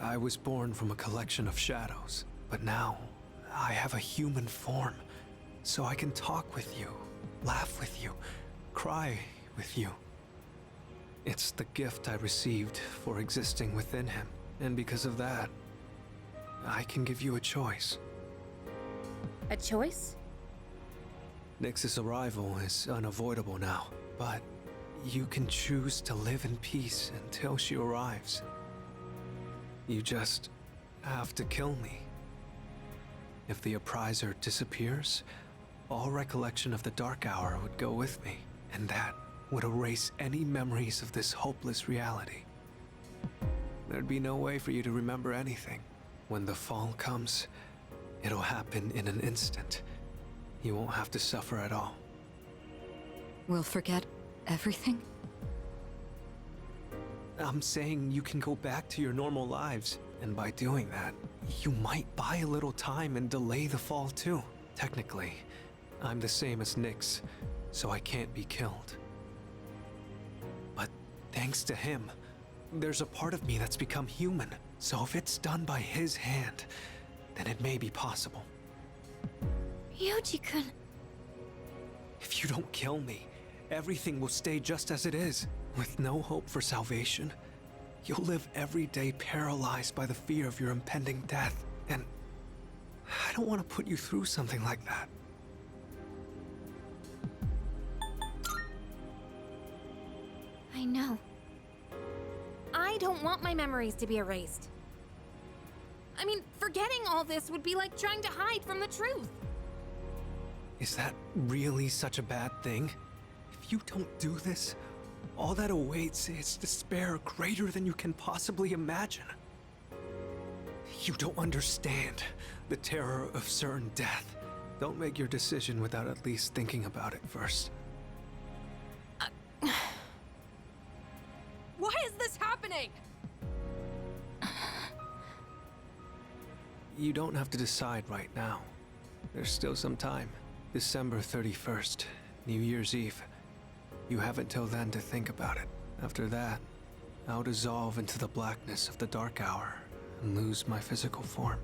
I was born from a collection of shadows, but now I have a human form, so I can talk with you, laugh with you, cry with you. It's the gift I received for existing within him, and because of that, I can give you a choice. A choice? Nyx's arrival is unavoidable now, but you can choose to live in peace until she arrives. You just have to kill me. If the appriser disappears, all recollection of the Dark Hour would go with me, and that would erase any memories of this hopeless reality. There'd be no way for you to remember anything. When the fall comes, it'll happen in an instant. You won't have to suffer at all. We'll forget everything? I'm saying you can go back to your normal lives, and by doing that, you might buy a little time and delay the fall too. Technically, I'm the same as Nyx, so I can't be killed. But thanks to him, there's a part of me that's become human, so if it's done by his hand, then it may be possible. Ryoji-kun. If you don't kill me, everything will stay just as it is. With no hope for salvation, you'll live every day paralyzed by the fear of your impending death. And I don't want to put you through something like that. I know. I don't want my memories to be erased. I mean, forgetting all this would be like trying to hide from the truth. Is that really such a bad thing? If you don't do this, all that awaits is despair greater than you can possibly imagine. You don't understand the terror of certain death. Don't make your decision without at least thinking about it first. Why is this happening? You don't have to decide right now. There's still some time. December 31st, New Year's Eve. You have until then to think about it. After that, I'll dissolve into the blackness of the Dark Hour and lose my physical form.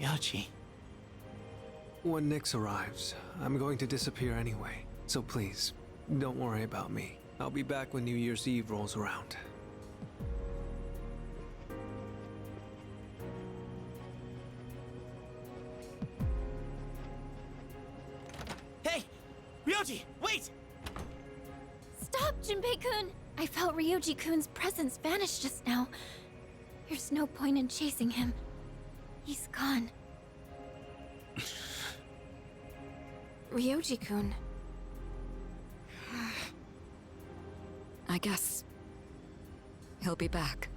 Ryoji. When Nyx arrives, I'm going to disappear anyway. So please, don't worry about me. I'll be back when New Year's Eve rolls around. Hey! Ryoji, wait! Stop, Junpei-kun! I felt Ryoji-kun's presence vanish just now. There's no point in chasing him. He's gone. Ryoji-kun. I guess he'll be back.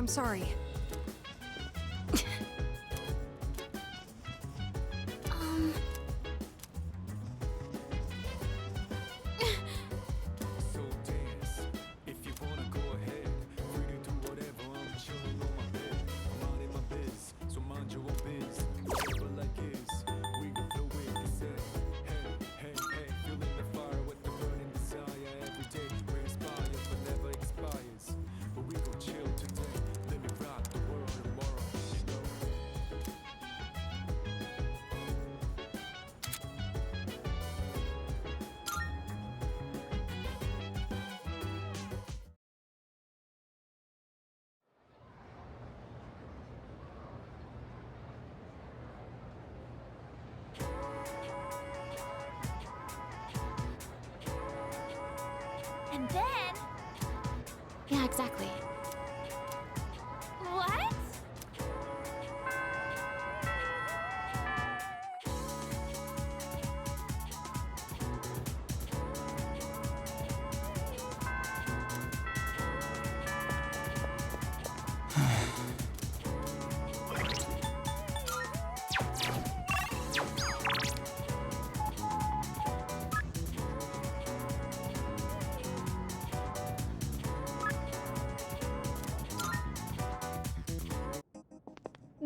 I'm sorry. So dance. If you wanna go ahead, free to do whatever. I'm chilling on my bed. I'm minding my biz, so mind your own biz. Whatever like is, we can flow with the set. Hey, hey, hey, feeling the fire with the burning desire. Every day we inspire, but never expires. But we gon' chill today. Let me rock the world tomorrow. You know? And then... Yeah, exactly. What?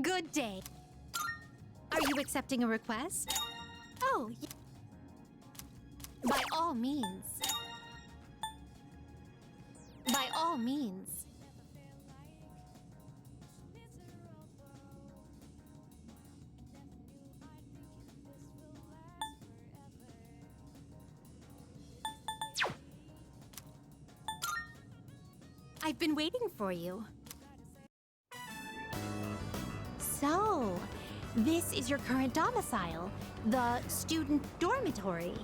Good day. Are you accepting a request? Oh, by all means. By all means. I've been waiting for you. So, this is your current domicile, the student dormitory.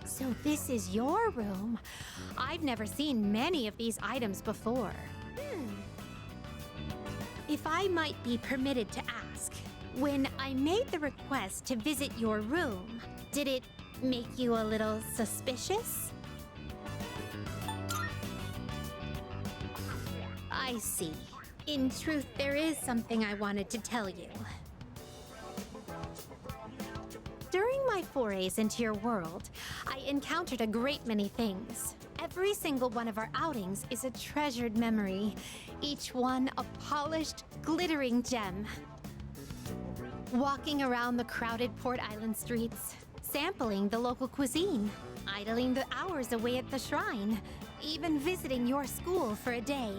So this is your room. I've never seen many of these items before. If I might be permitted to ask, when I made the request to visit your room, did it make you a little suspicious? I see. In truth, there is something I wanted to tell you. During my forays into your world, I encountered a great many things. Every single one of our outings is a treasured memory, each one a polished, glittering gem. Walking around the crowded Port Island streets, sampling the local cuisine, idling the hours away at the shrine, even visiting your school for a day.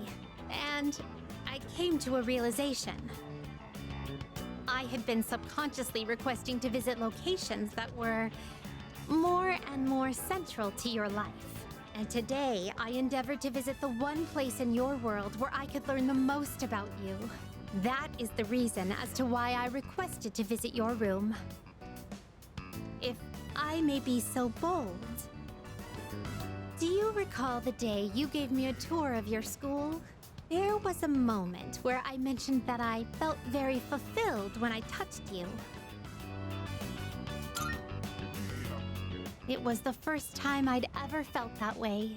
And I came to a realization. I had been subconsciously requesting to visit locations that were more and more central to your life. And today, I endeavored to visit the one place in your world where I could learn the most about you. That is the reason as to why I requested to visit your room. If I may be so bold, do you recall the day you gave me a tour of your school? There was a moment where I mentioned that I felt very fulfilled when I touched you. It was the first time I'd ever felt that way.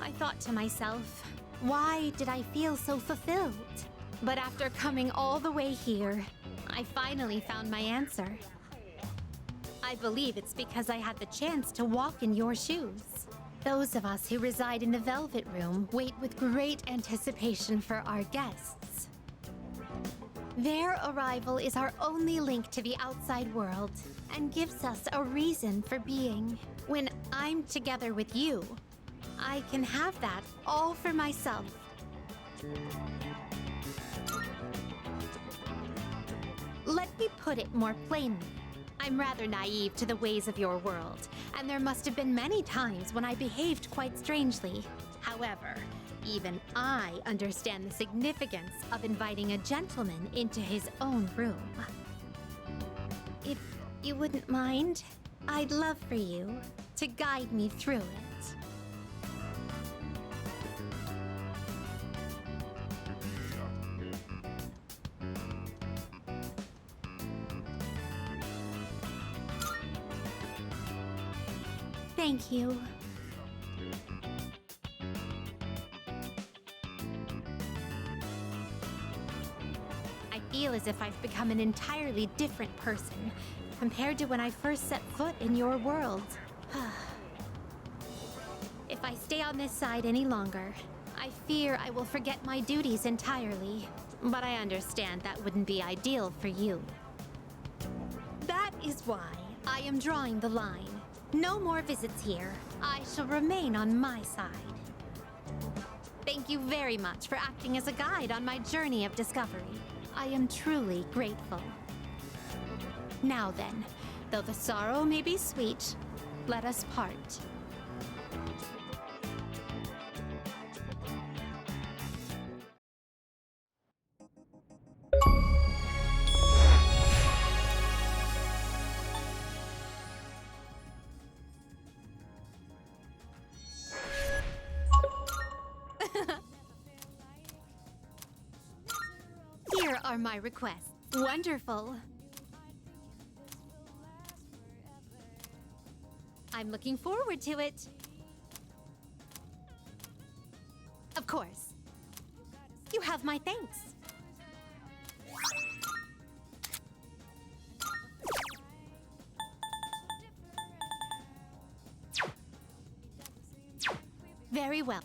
I thought to myself, why did I feel so fulfilled? But after coming all the way here, I finally found my answer. I believe it's because I had the chance to walk in your shoes. Those of us who reside in the Velvet Room wait with great anticipation for our guests. Their arrival is our only link to the outside world and gives us a reason for being. When I'm together with you, I can have that all for myself. Let me put it more plainly. I'm rather naive to the ways of your world, and there must have been many times when I behaved quite strangely. However, even I understand the significance of inviting a gentleman into his own room. If you wouldn't mind, I'd love for you to guide me through it. Thank you. I feel as if I've become an entirely different person compared to when I first set foot in your world. If I stay on this side any longer, I fear I will forget my duties entirely. But I understand that wouldn't be ideal for you. That is why I am drawing the line. No more visits here. I shall remain on my side. Thank you very much for acting as a guide on my journey of discovery. I am truly grateful. Now then, though the sorrow may be sweet, let us part. Here are my requests. Wonderful. I'm looking forward to it. Of course. You have my thanks. Very well.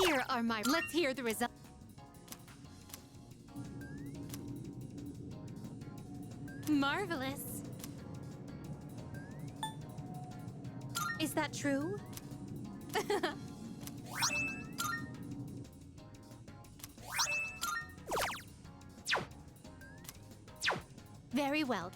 Here are my... Let's hear the result. Marvelous. Is that true? Very well.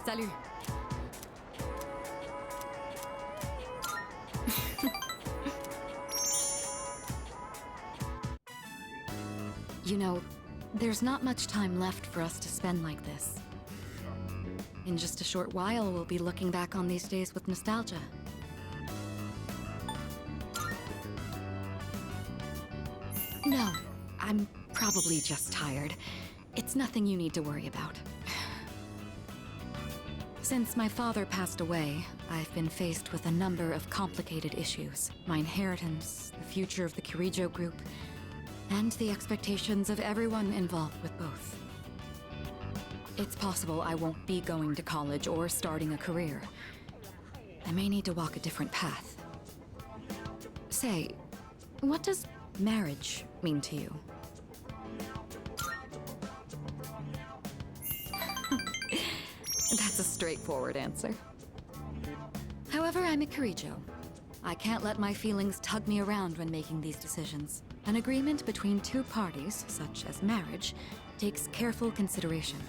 Salut. You know, there's not much time left for us to spend like this. In just a short while, we'll be looking back on these days with nostalgia. No, I'm probably just tired. It's nothing you need to worry about. Since my father passed away, I've been faced with a number of complicated issues. My inheritance, the future of the Kirijo group, and the expectations of everyone involved with both. It's possible I won't be going to college or starting a career. I may need to walk a different path. Say, what does marriage mean to you? That's a straightforward answer. However, I'm a Kirijo. I can't let my feelings tug me around when making these decisions. An agreement between two parties, such as marriage, takes careful consideration.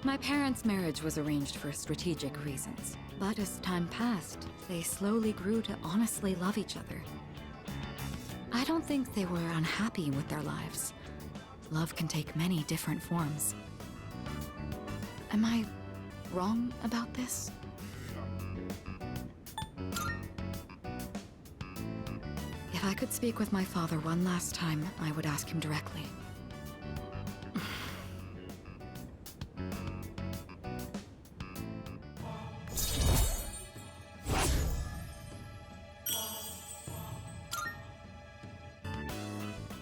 My parents' marriage was arranged for strategic reasons, but as time passed, they slowly grew to honestly love each other. I don't think they were unhappy with their lives. Love can take many different forms. Am I wrong about this? If I could speak with my father one last time, I would ask him directly.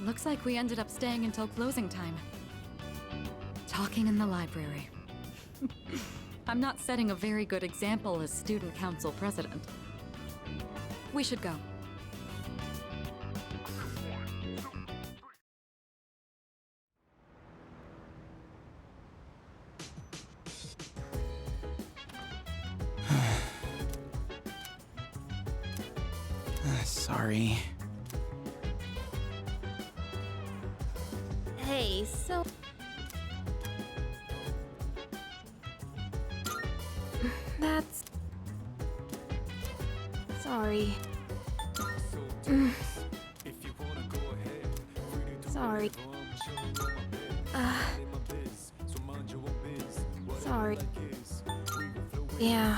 Looks like we ended up staying until closing time. Talking in the library. I'm not setting a very good example as student council president. We should go. Sorry. Hey, so... That's... Sorry. Sorry. Sorry. Yeah.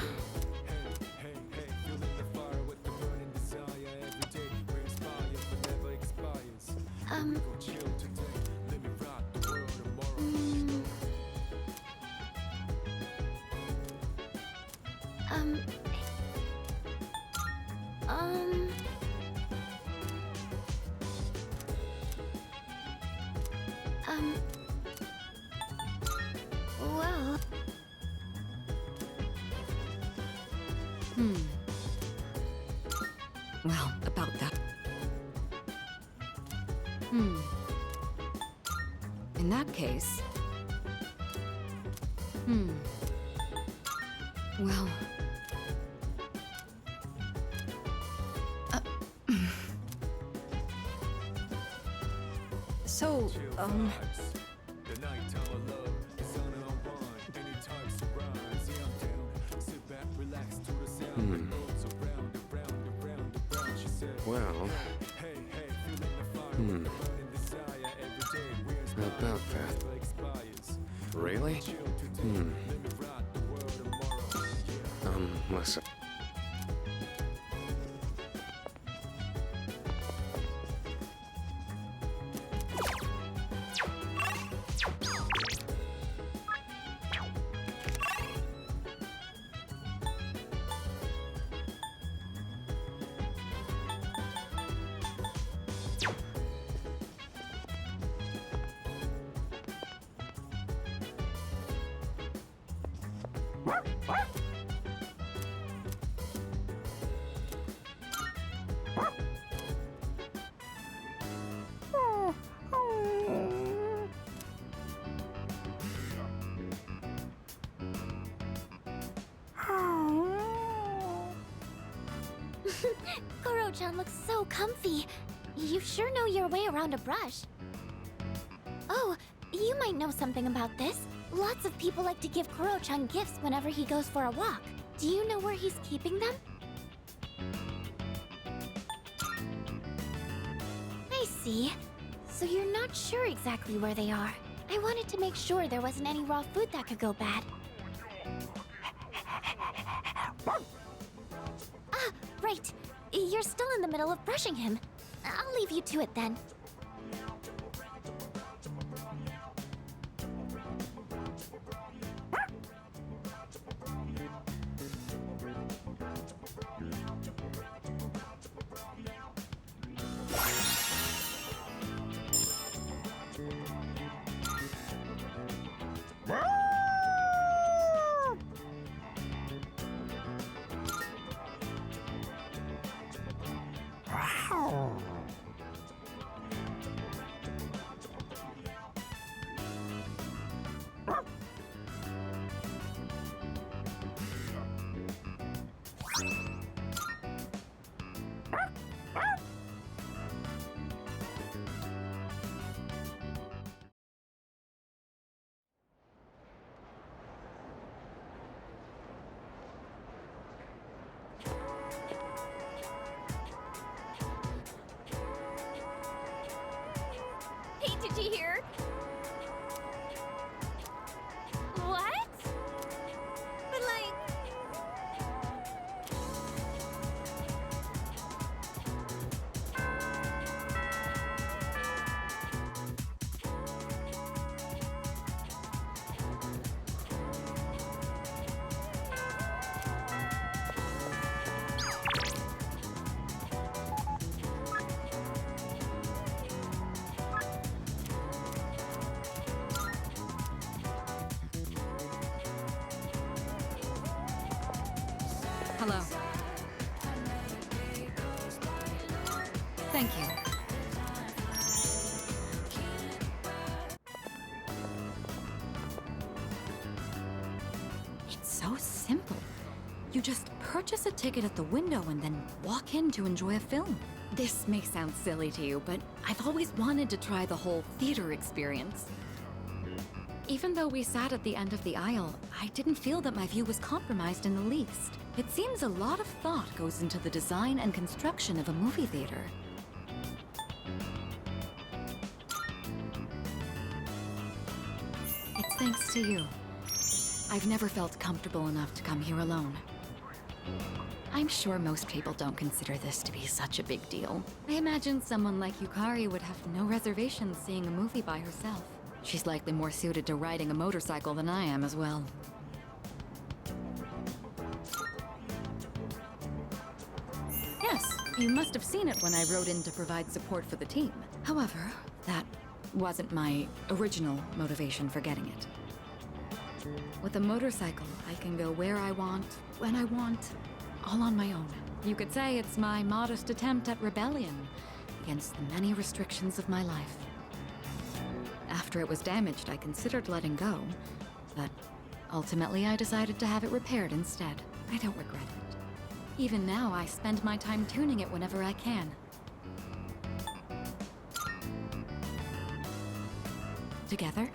Well... Well, about that. In that case... Well... So, Well... How about that? Really? Listen. Kuro-chan looks so comfy. You sure know your way around a brush. Oh, you might know something about this. Lots of people like to give Kuro-chan gifts whenever he goes for a walk. Do you know where he's keeping them? I see. So you're not sure exactly where they are. I wanted to make sure there wasn't any raw food that could go bad. Ah, right. You're still in the middle of brushing him. I'll leave you to it then. Hello. Thank you. It's so simple. You just purchase a ticket at the window and then walk in to enjoy a film. This may sound silly to you, but I've always wanted to try the whole theater experience. Even though we sat at the end of the aisle, I didn't feel that my view was compromised in the least. It seems a lot of thought goes into the design and construction of a movie theater. It's thanks to you. I've never felt comfortable enough to come here alone. I'm sure most people don't consider this to be such a big deal. I imagine someone like Yukari would have no reservations seeing a movie by herself. She's likely more suited to riding a motorcycle than I am as well. Yes, you must have seen it when I rode in to provide support for the team. However, that wasn't my original motivation for getting it. With a motorcycle, I can go where I want, when I want, all on my own. You could say it's my modest attempt at rebellion against the many restrictions of my life. After it was damaged, I considered letting go, but ultimately I decided to have it repaired instead. I don't regret it. Even now, I spend my time tuning it whenever I can. Together?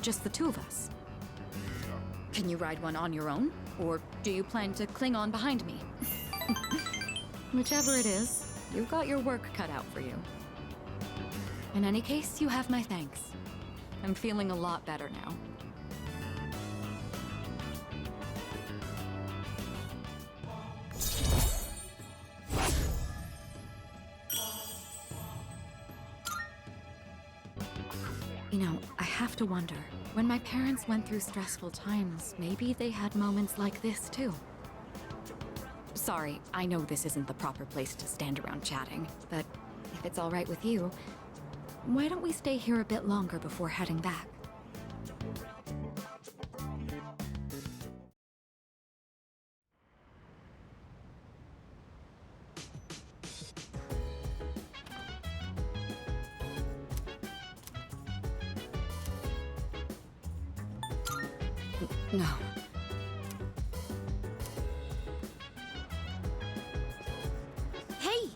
Just the two of us. Can you ride one on your own? Or do you plan to cling on behind me? Whichever it is, you've got your work cut out for you. In any case, you have my thanks. I'm feeling a lot better now. You know, I have to wonder, when my parents went through stressful times, maybe they had moments like this too. Sorry, I know this isn't the proper place to stand around chatting, but if it's all right with you, why don't we stay here a bit longer before heading back? No. Hey!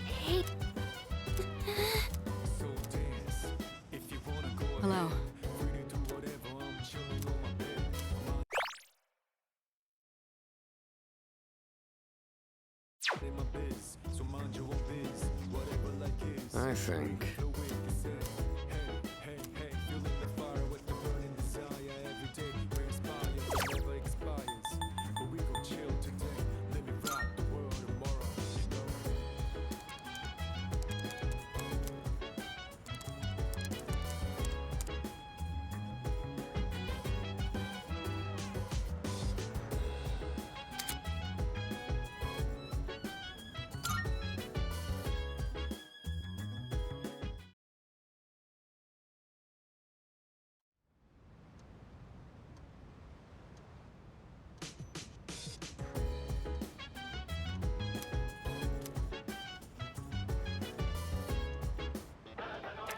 Hey. Hello. I think.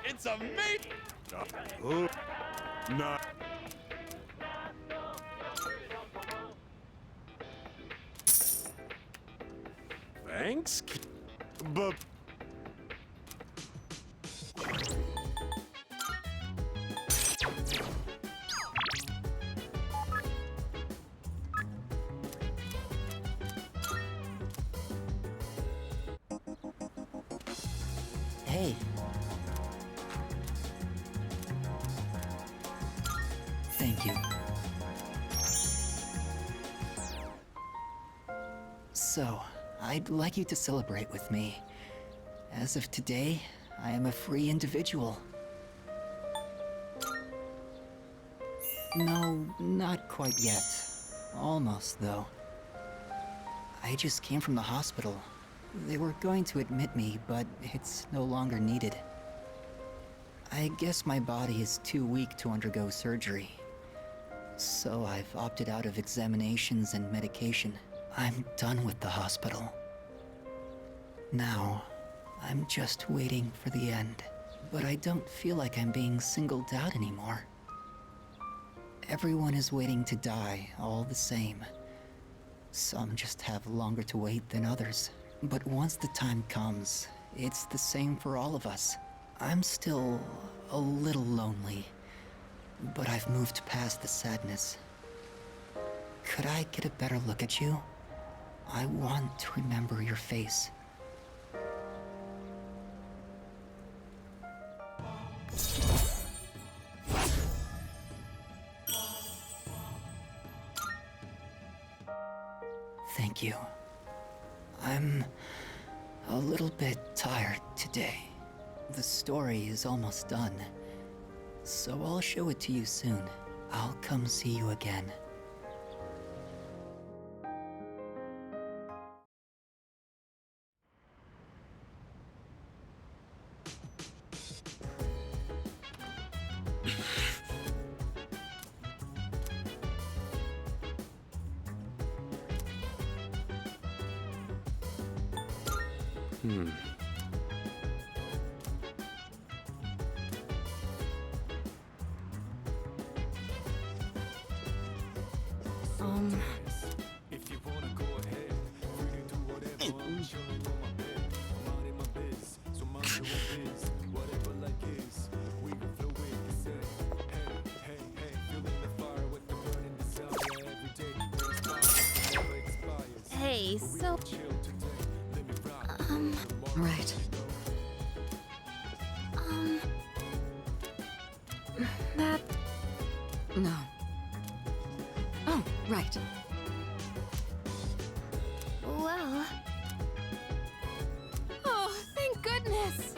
It's amazing! Oh, no. Thanks, but... Hey. Thank you. So, I'd like you to celebrate with me. As of today, I am a free individual. No, not quite yet. Almost, though. I just came from the hospital. They were going to admit me, but it's no longer needed. I guess my body is too weak to undergo surgery. So I've opted out of examinations and medication. I'm done with the hospital. Now, I'm just waiting for the end. But I don't feel like I'm being singled out anymore. Everyone is waiting to die, all the same. Some just have longer to wait than others. But once the time comes, it's the same for all of us. I'm still a little lonely, but I've moved past the sadness. Could I get a better look at you? I want to remember your face. Thank you. I'm a little bit tired today. The story is almost done, so I'll show it to you soon. I'll come see you again. If you wanna go ahead, free to do whatever. I'm chilling on my bed, minding my biz. So mind your own biz, whatever like is. We can flow with the set. Hey, hey, hey, feeling the fire with the burning desire. Every day brings fire, never expires. Hey, so... Chill today, let me rock. Right. That... No. Oh, right. Well... Oh, thank goodness!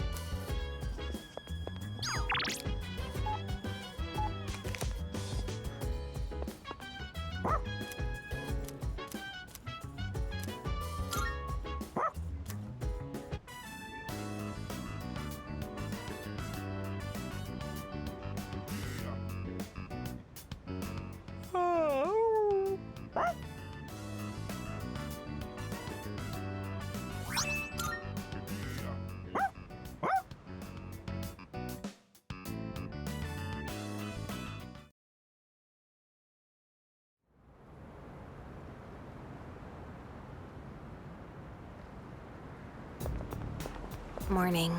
Morning.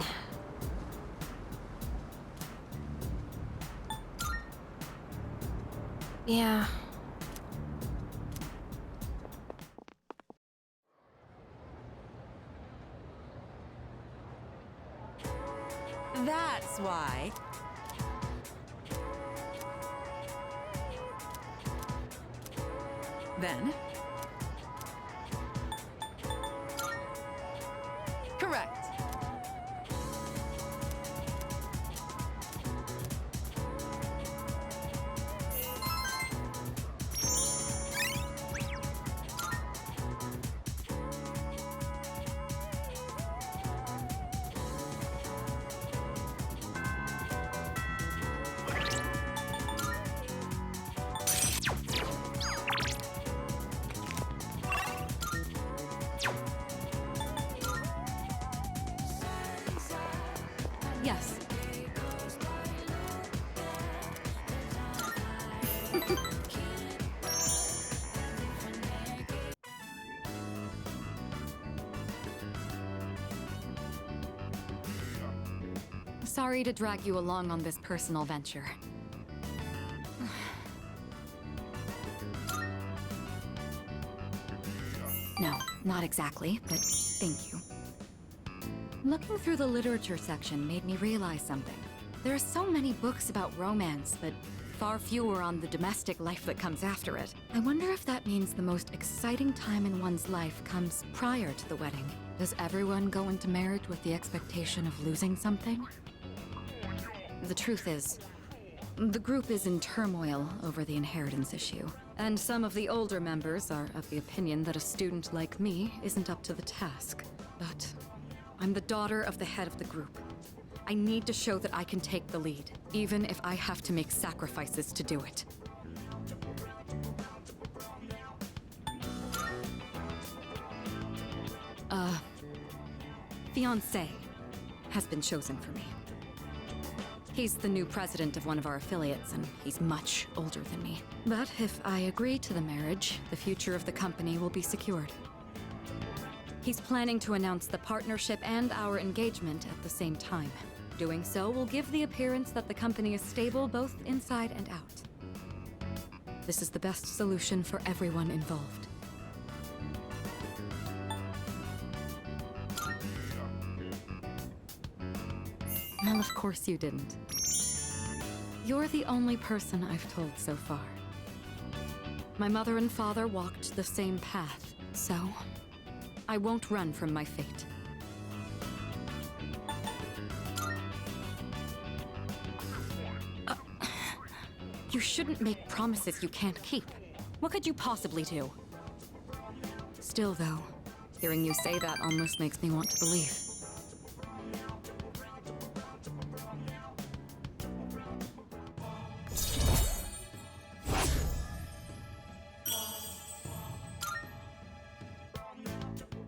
Yeah. That's why. Then? Correct. Yes. Sorry to drag you along on this personal venture. No, not exactly, but thank you. Looking through the literature section made me realize something. There are so many books about romance, but far fewer on the domestic life that comes after it. I wonder if that means the most exciting time in one's life comes prior to the wedding. Does everyone go into marriage with the expectation of losing something? The truth is, the group is in turmoil over the inheritance issue, and some of the older members are of the opinion that a student like me isn't up to the task. But I'm the daughter of the head of the group. I need to show that I can take the lead, even if I have to make sacrifices to do it. fiancé has been chosen for me. He's the new president of one of our affiliates, and he's much older than me. But if I agree to the marriage, the future of the company will be secured. He's planning to announce the partnership and our engagement at the same time. Doing so will give the appearance that the company is stable both inside and out. This is the best solution for everyone involved. Well, of course you didn't. You're the only person I've told so far. My mother and father walked the same path, so I won't run from my fate. You shouldn't make promises you can't keep. What could you possibly do? Still, though, hearing you say that almost makes me want to believe.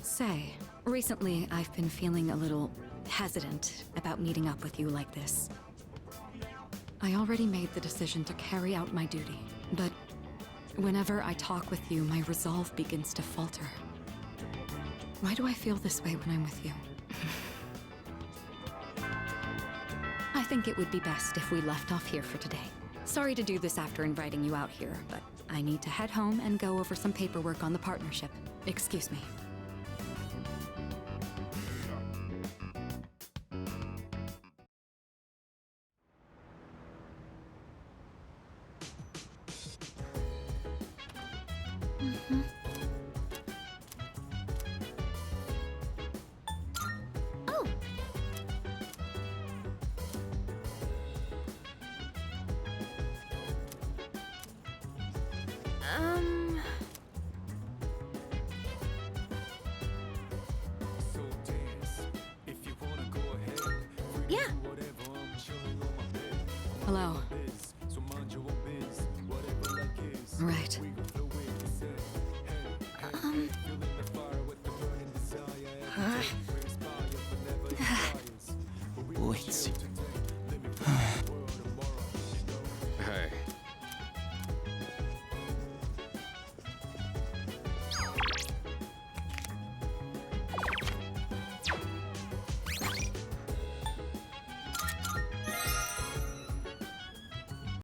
Say, recently I've been feeling a little hesitant about meeting up with you like this. I already made the decision to carry out my duty, but whenever I talk with you, my resolve begins to falter. Why do I feel this way when I'm with you? I think it would be best if we left off here for today. Sorry to do this after inviting you out here, but I need to head home and go over some paperwork on the partnership. Excuse me. Oh! So dance. If you wanna go ahead. Yeah. Whatever, I'm chilling on my bed. Hello.